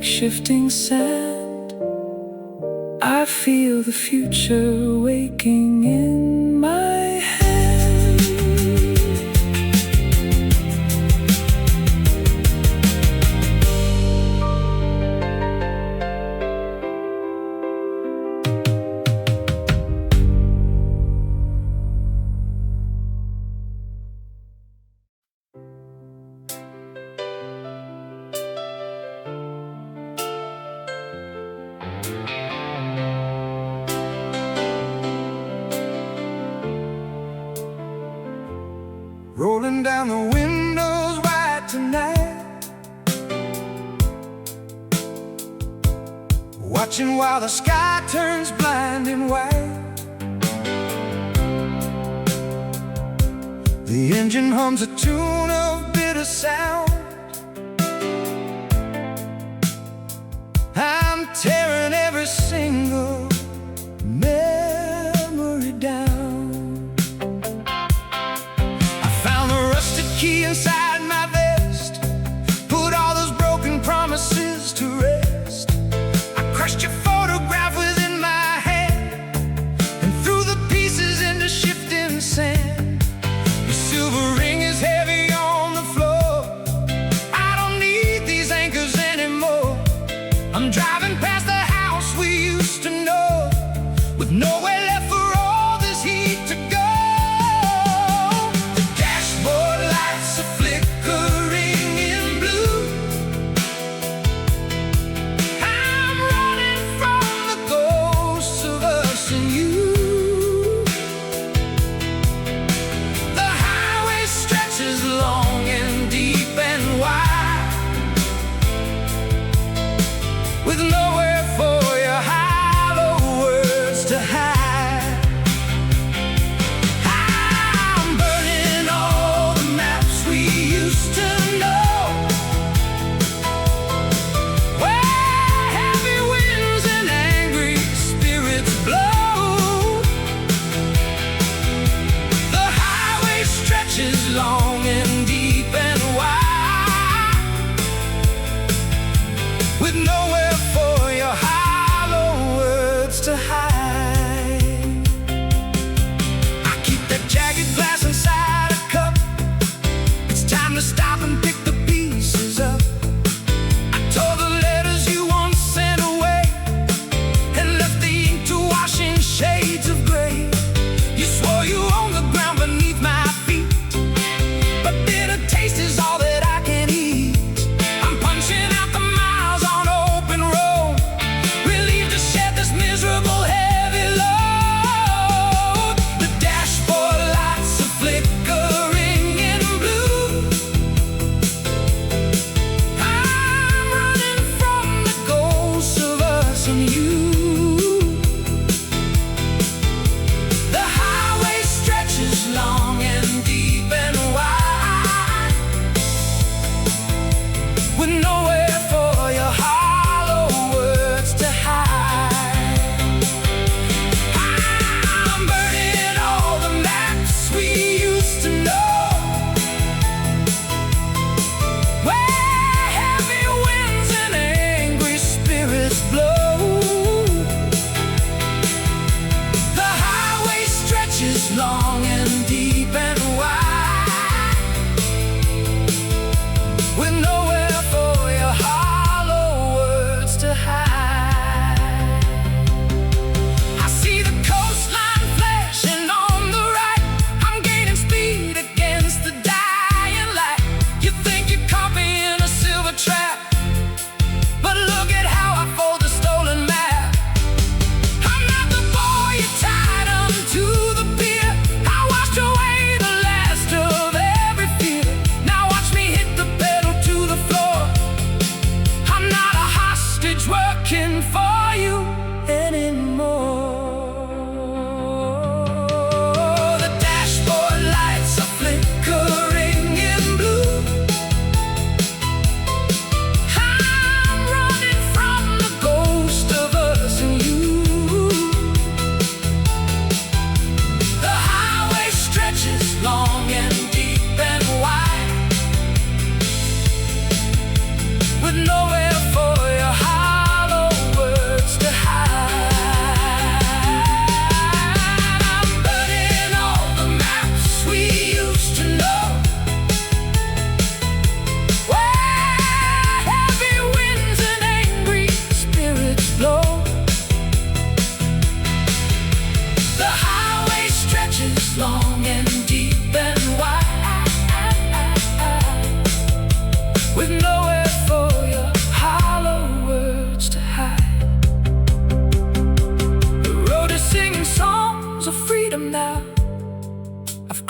A: like shifting sand. I feel the future waking in my hand. Rolling down the windows white tonight, watching while the sky turns blinding white. The engine hums a tune of bitter sound. I'm tearing every single memory down. Key inside my vest, put all those broken promises to rest. I crushed your photograph within my hand and threw the pieces into shifting sand. Your silver ring is heavy on the floor. I don't need these anchors anymore. I'm driving past the house we used to know, with nowhere left for all this heat to go. With nowhere for your hollow words to hide. I'm burning all the maps we used to know, where heavy winds and angry spirits blow. The highway stretches long and deep and wide, with nowhere for your hollow words to hide. I keep that jagged glass inside a cup. It's time to stop and pick the pieces up. I tore the letters you once sent away and left the ink to wash in shades of gray. You swore you owned the ground beneath my feet,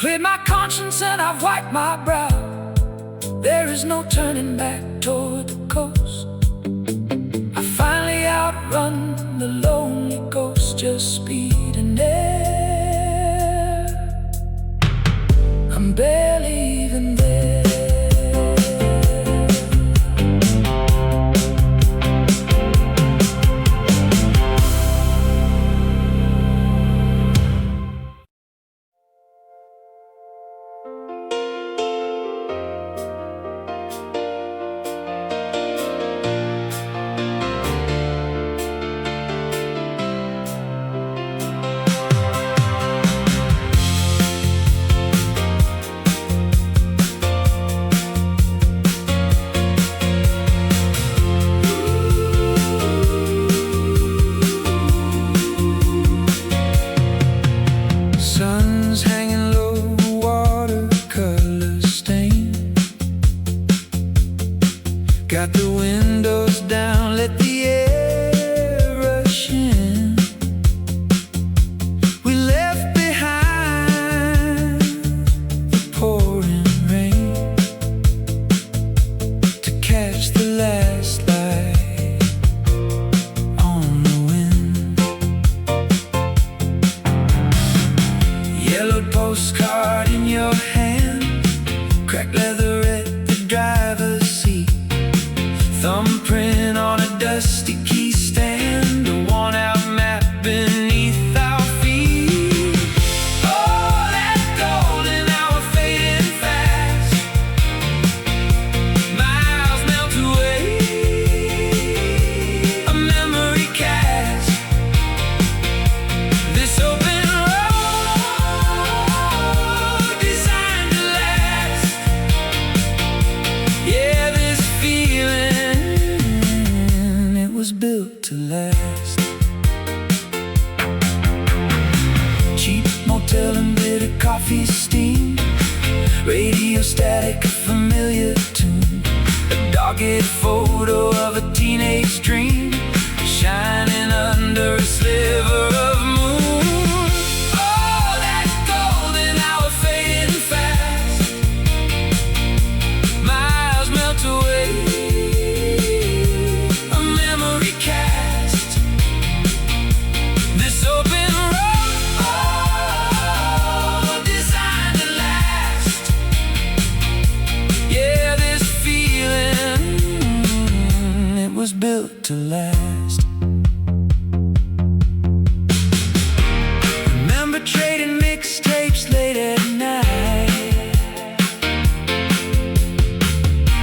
A: cleared my conscience and I've wiped my brow. There is no turning back toward the coast. I finally outrun the lonely ghost, just speed and air. I'm barely even there. Got the windows down, let the air rush in. We left behind the pouring rain to catch the last light on the wind. Yellowed postcard in your hand, cracked leather at the driver's seat, thumbprint on a dusty key stand, a worn-out map beneath our feet. Oh, that golden hour fading fast, miles melt away, a memory cast. This open road designed to last. Yeah, this feeling was built to last. Cheap motel and bitter coffee steam, radio static, a familiar tune, a dogged photo of a teenage dream shining under a sliver of moon. Oh, that golden hour fading fast, miles melt away, this open road designed to last. Yeah, this feeling, it was built to last. Remember trading mixtapes late at night,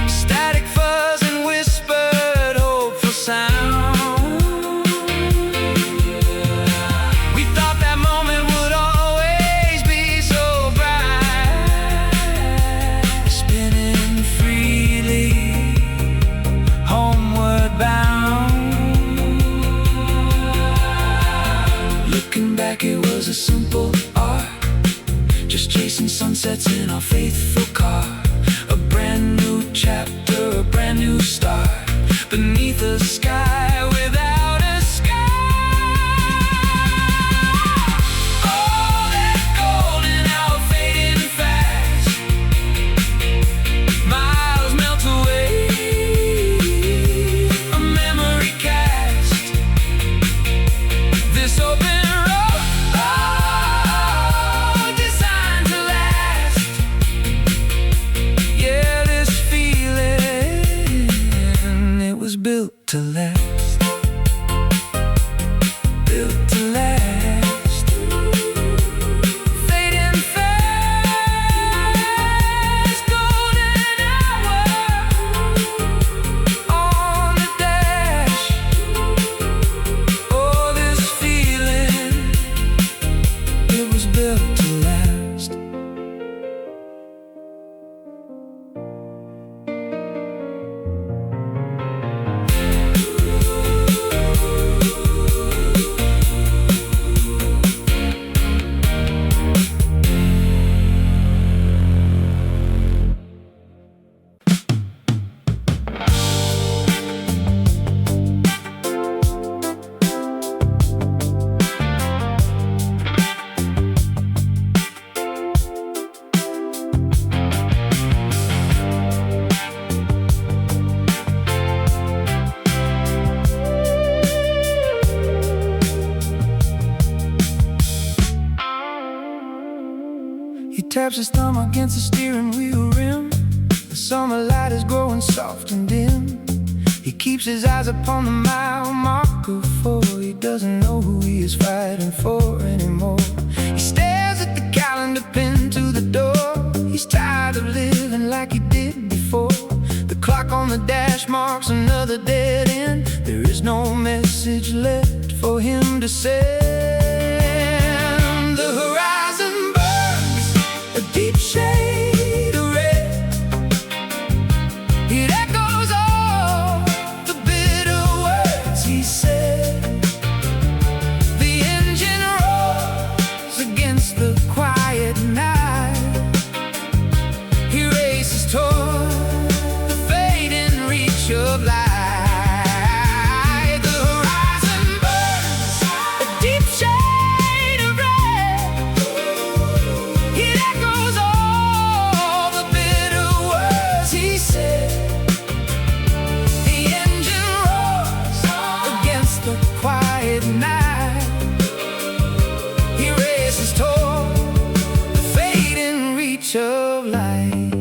A: static fuzz and whispered hopeful sound. It was a simple art, just chasing sunsets in our faithful car. A brand new chapter, a brand new start, beneath a sky without a sky. Oh, that golden hour fading fast, miles melt away, a memory cast. This open to last, built to last, fading fast, golden hour on the dash. Oh, this feeling, it was built to last. taps his thumb against the steering wheel rim. The summer light is growing soft and dim. He keeps his eyes upon the mile marker, for he doesn't know who he is fighting for anymore. He stares at the calendar pinned to the door. He's tired of living like he did before. The clock on the dash marks another dead end. There is no message left for him to send. The horizon burns a deep shade of red. It echoes all the bitter words he said. The engine roars against the quiet night. He races toward the fading reach of light. Of light.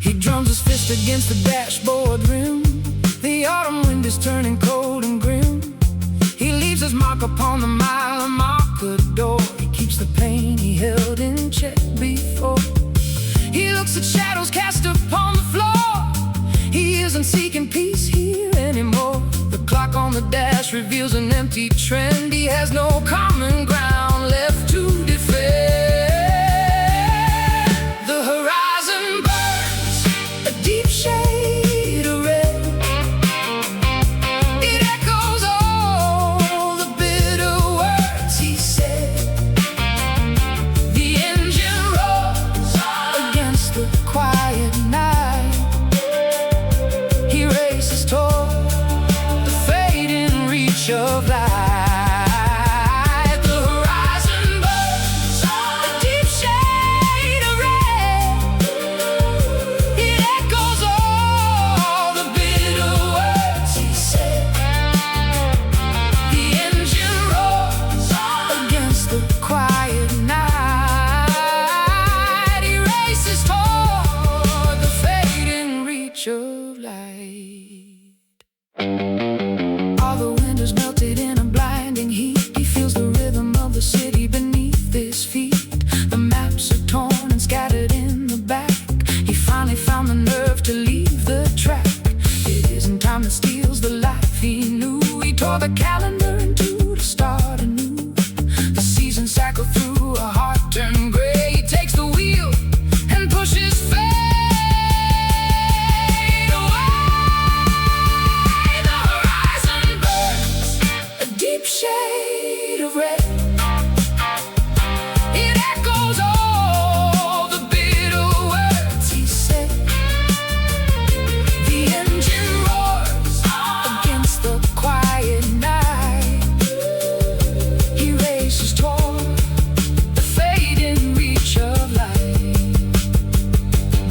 A: He drums his fist against the dashboard rim. The autumn wind is turning cold and grim. He leaves his mark upon the mile marker door. He keeps the pain he held in check before. He looks at shadows cast upon the floor. He isn't seeking peace here anymore. The clock on the dash reveals an empty trend. He has no common ground left to defend. The horizon burns a deep shade of red. It echoes all the bitter words he said. The engine roars against the quiet night. He races toward the fading reach of light. The horizon burns a deep shade of red. It echoes all the bitter words he said. The engine roars against the quiet night. He races toward the fading reach of light. All the windows melted in a blinding heat. He feels the rhythm of the city beneath his feet. The maps are torn and scattered in the back. He finally found the nerve to leave the track. It isn't time that steals the life he knew. He tore the calendar in two to start anew. The seasons cycle through, a heart turned gray. He takes the wheel and pushes fate away. The horizon burns a deep shade of red. It echoes all the bitter words he said. The engine roars against the quiet night. He races toward the fading reach of light.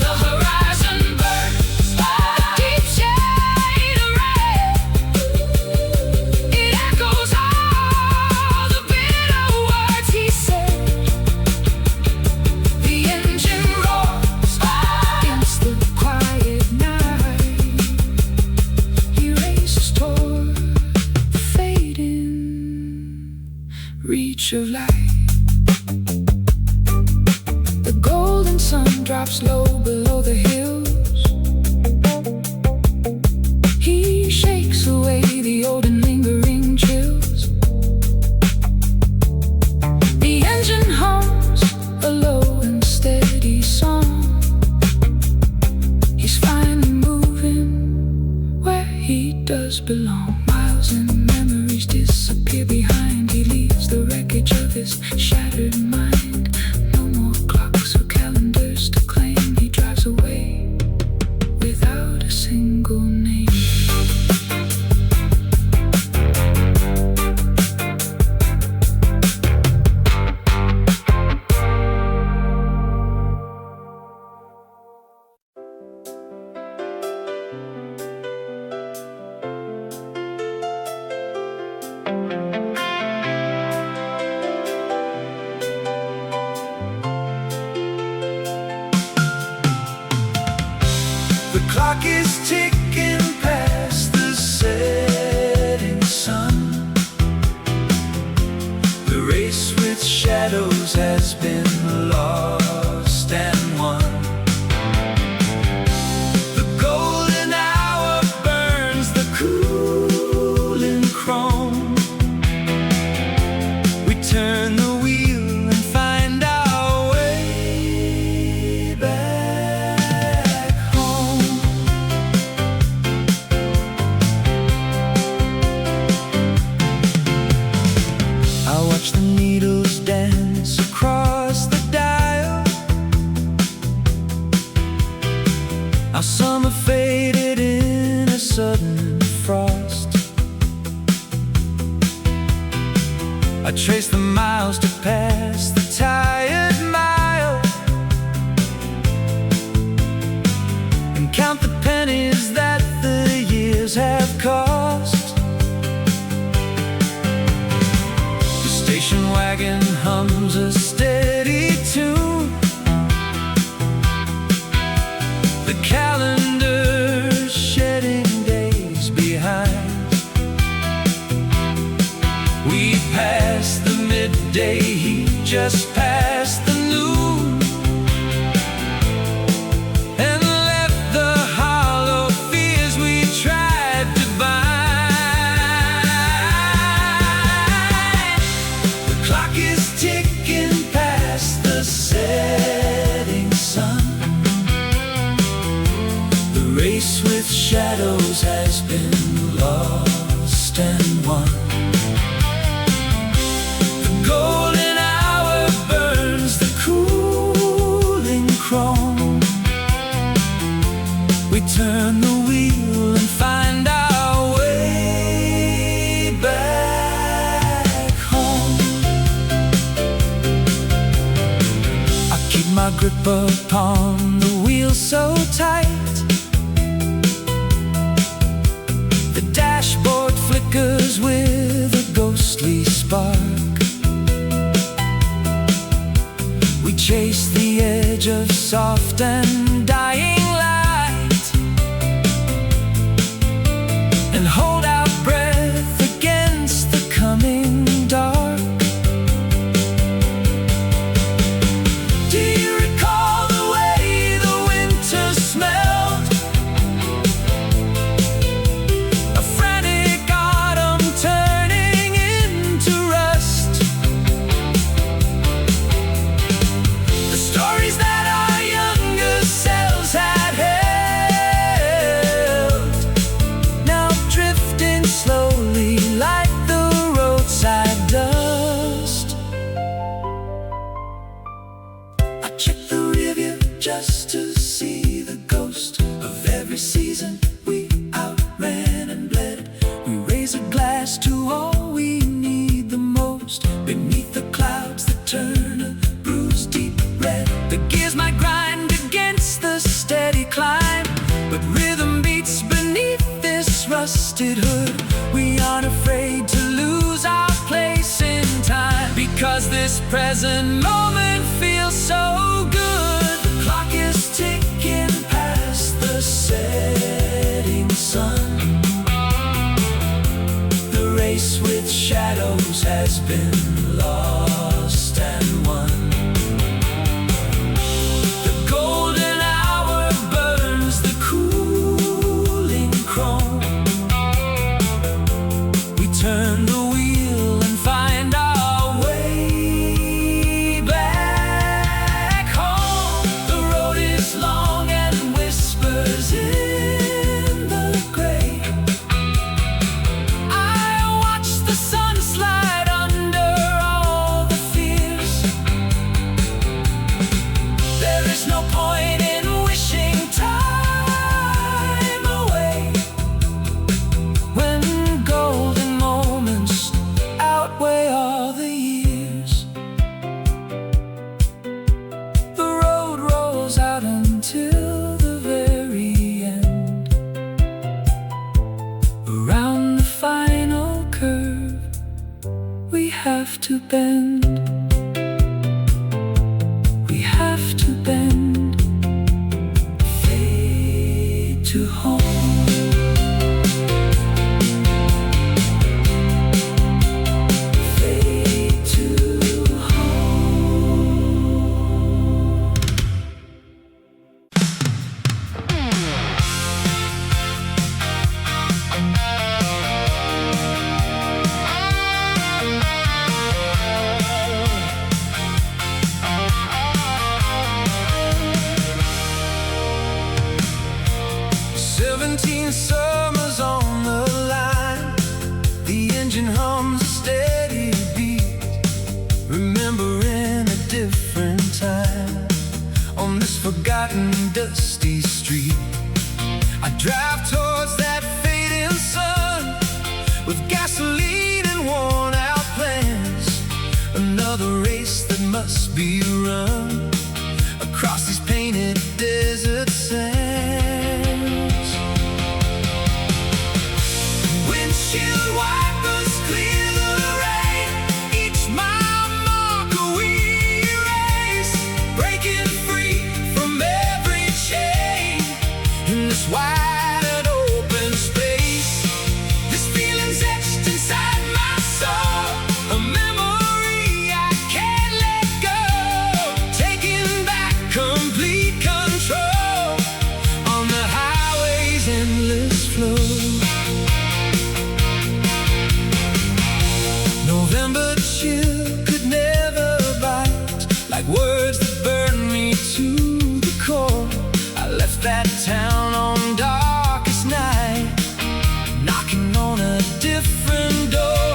A: The horizon burns a deep shade of red. It echoes all the bitter words he said. The engine roars against the quiet night. He races toward the fading reach of light. The golden sun drops low below the hills. He shakes away the old and lingering chills. The engine hums a low and steady song. He's finally moving where he does belong. Miles and memories disappear behind. He leaves the wreckage of his shattered mind. No more clocks or calendars to claim. He drives away without a single name. The clock is ticking past the setting sun. The race with shadows has been lost and won. The golden hour burns the cooling chrome. We turn the wheel and find our way back home. I watch the needles dance across the dial. Our summer faded in a sudden frost. I trace the miles to pass the tired mile, and count the pennies that the years have cost. The station wagon hums a steady tune. The calendar's shedding days behind. We passed the midday heat, just past the noon, and left the hollow fears we tried to bind. The clock is ticking past the setting sun. The race with shadows has been lost and won. Golden hour burns the cooling chrome. We turn the wheel and find our way back home. I keep my grip upon the wheel so tight. The dashboard flickers with a ghostly spark. We chase the edge of soft and dying light, and hold our breath against the coming dark. Do you recall the way the winter smelled? A frantic autumn turning into rust. Stories that our younger selves had held, now drifting slowly like the roadside dust. I check the rearview just to see the ghost of every season we outran and bled. We raise a glass to all we need the most, beneath the clouds that turn a bruised deep red. The gears might grind against the steady climb, but rhythm beats beneath this rusted hood. We aren't afraid to lose our place in time, because this present moment feels so good. The clock is ticking past the setting sun. The race with shadows has been lost and won. The golden hour burns the cooling chrome. We turn the wheel and find our way back home. The road is long and whispers in the gray. I watch the sun slide under different time. On this forgotten dusty street, I drive towards that fading sun, with gasoline and worn out plans. Another race that must be run across these painted desert sands. Windshield wipers clear the rain, each mile marker we erase, breaking free from every chain in this wide and open space. This feeling's etched inside my soul, a memory I can't let go, taking back complete control on the highway's endless flow. November chill could never bite, like words that burn me to the core. I left that town on darkest night, knocking on a different door.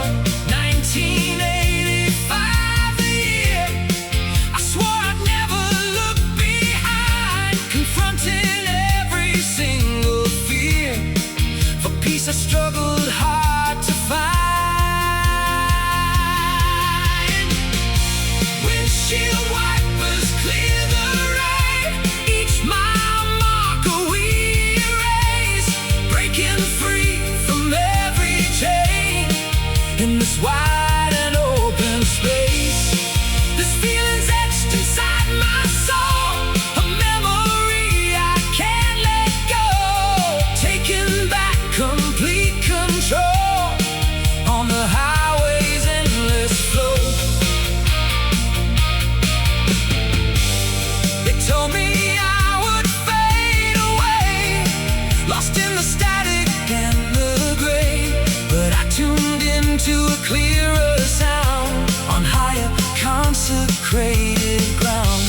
A: 1985, the year I swore I'd never look behind, confronting every single fear. For peace I struggled hard to find. Windshield wipers clear the rain, each mile marker we erase, breaking free from every chain in this wide and open space. This feeling's etched inside my soul, a memory I can't let go, taking back complete control on the highway's endless flow. They told me I would fade away, lost in the static and the gray, but I tuned into a clearer sound on higher consecrated ground.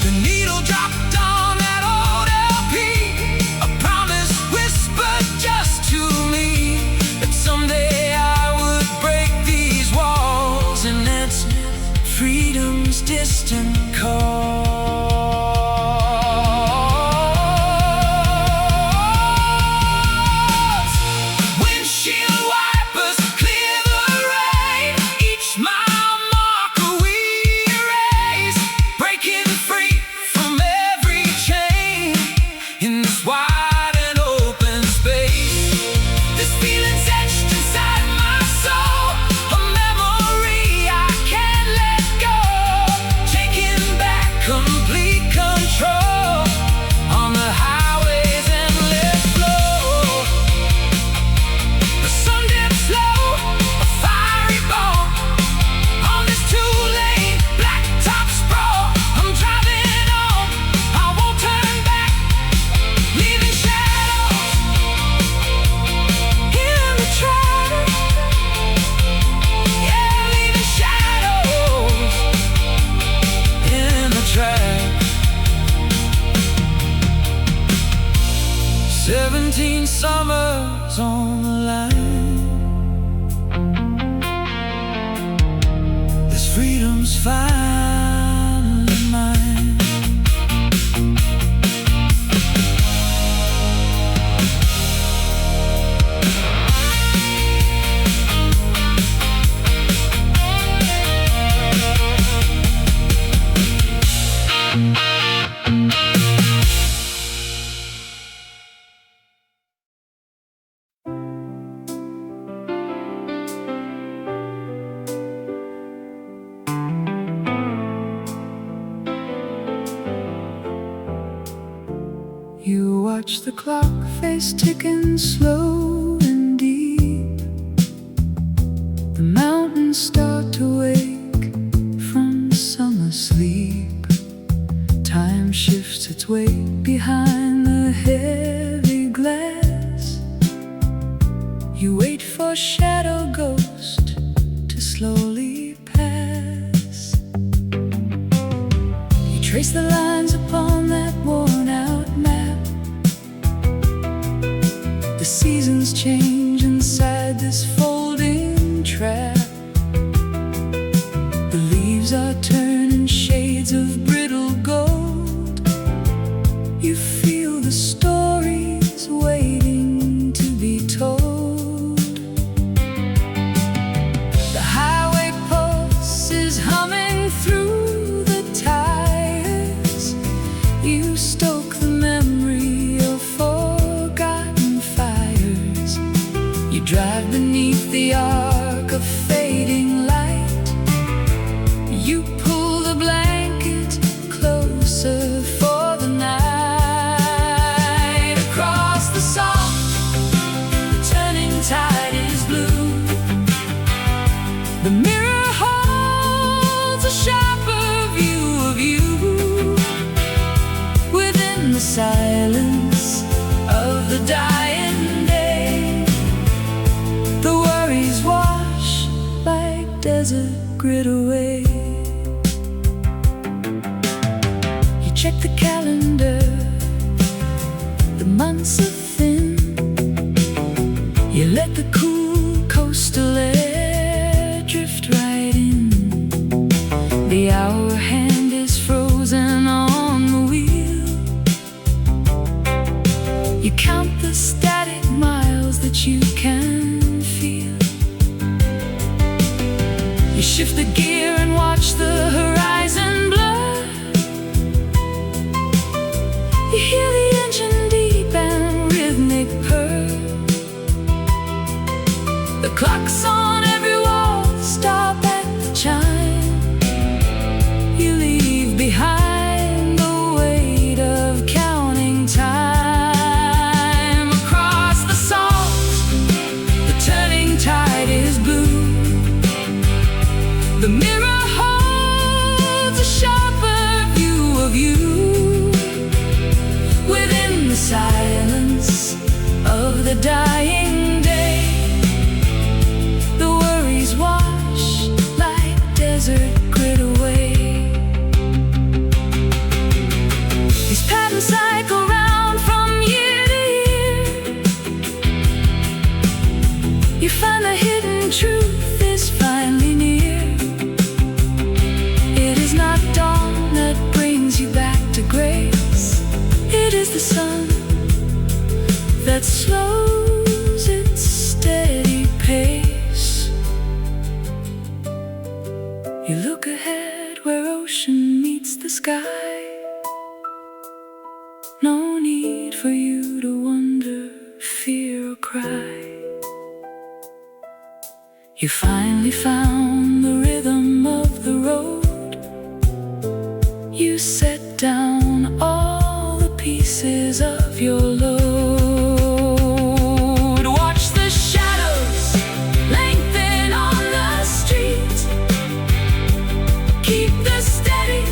A: The needle dropped on that old LP, a promise whispered just to me, that someday I would break these walls and answer freedom's distant call. Windshield wipers clear the rain, each mile marker we erase, breaking free from every chain in this wide and open space. This feeling's etched inside my soul, a memory I can't let go, taking back complete control on the highway's endless flow. The sun dips low, a fiery ball on this two-lane blacktop sprawl. I'm driving on, I won't turn back, leaving shadows in the track. Yeah, leaving shadows in the track. 17 summers on the line, this freedom's finally mine. You watch the clock face ticking slow and deep. The mountains start to wake from summer sleep. Time shifts its weight behind the heavy glass. You wait for shadow ghost to slowly pass. You trace the lines upon that worn out map. The seasons change inside this folding trap. The leaves are turning shades check the calendar, the months are thin. You let the cool coastal air drift right in. The hour hand is frozen on the wheel. You count the static miles that you can feel. You shift the gear and watch the horizon blur. You hear the engine deep and rhythmic purr. The clocks on every wall stop at the chime. You leave behind the weight of counting time. Across the salt, the turning tide is blue. The mirror holds a sharper view of you. Within the silence of the dying day, the worries wash like desert grit away. These patterns cycle round from year to year. You find the hidden truth is finally near. It is not dawn that brings you back to grace. It is the sun that slows its steady pace. You look ahead where ocean meets the sky. No need for you to wonder, fear or cry. You finally found the rhythm of the road. You set down all the pieces of your load. Watch the shadows lengthen on the street. Keep the steady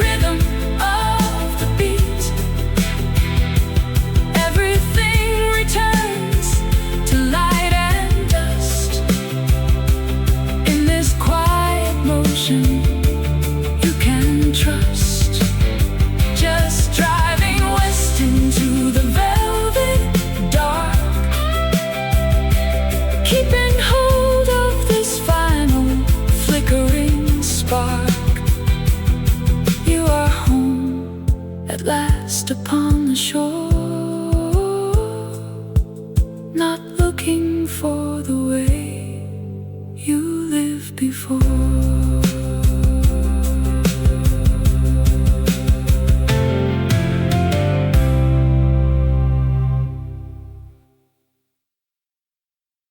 A: rhythm of the beat. Everything returns to light and dust. In this quiet motion you can trust. Just driving west into the velvet dark, keeping hold of this final flickering spark. You are home at last upon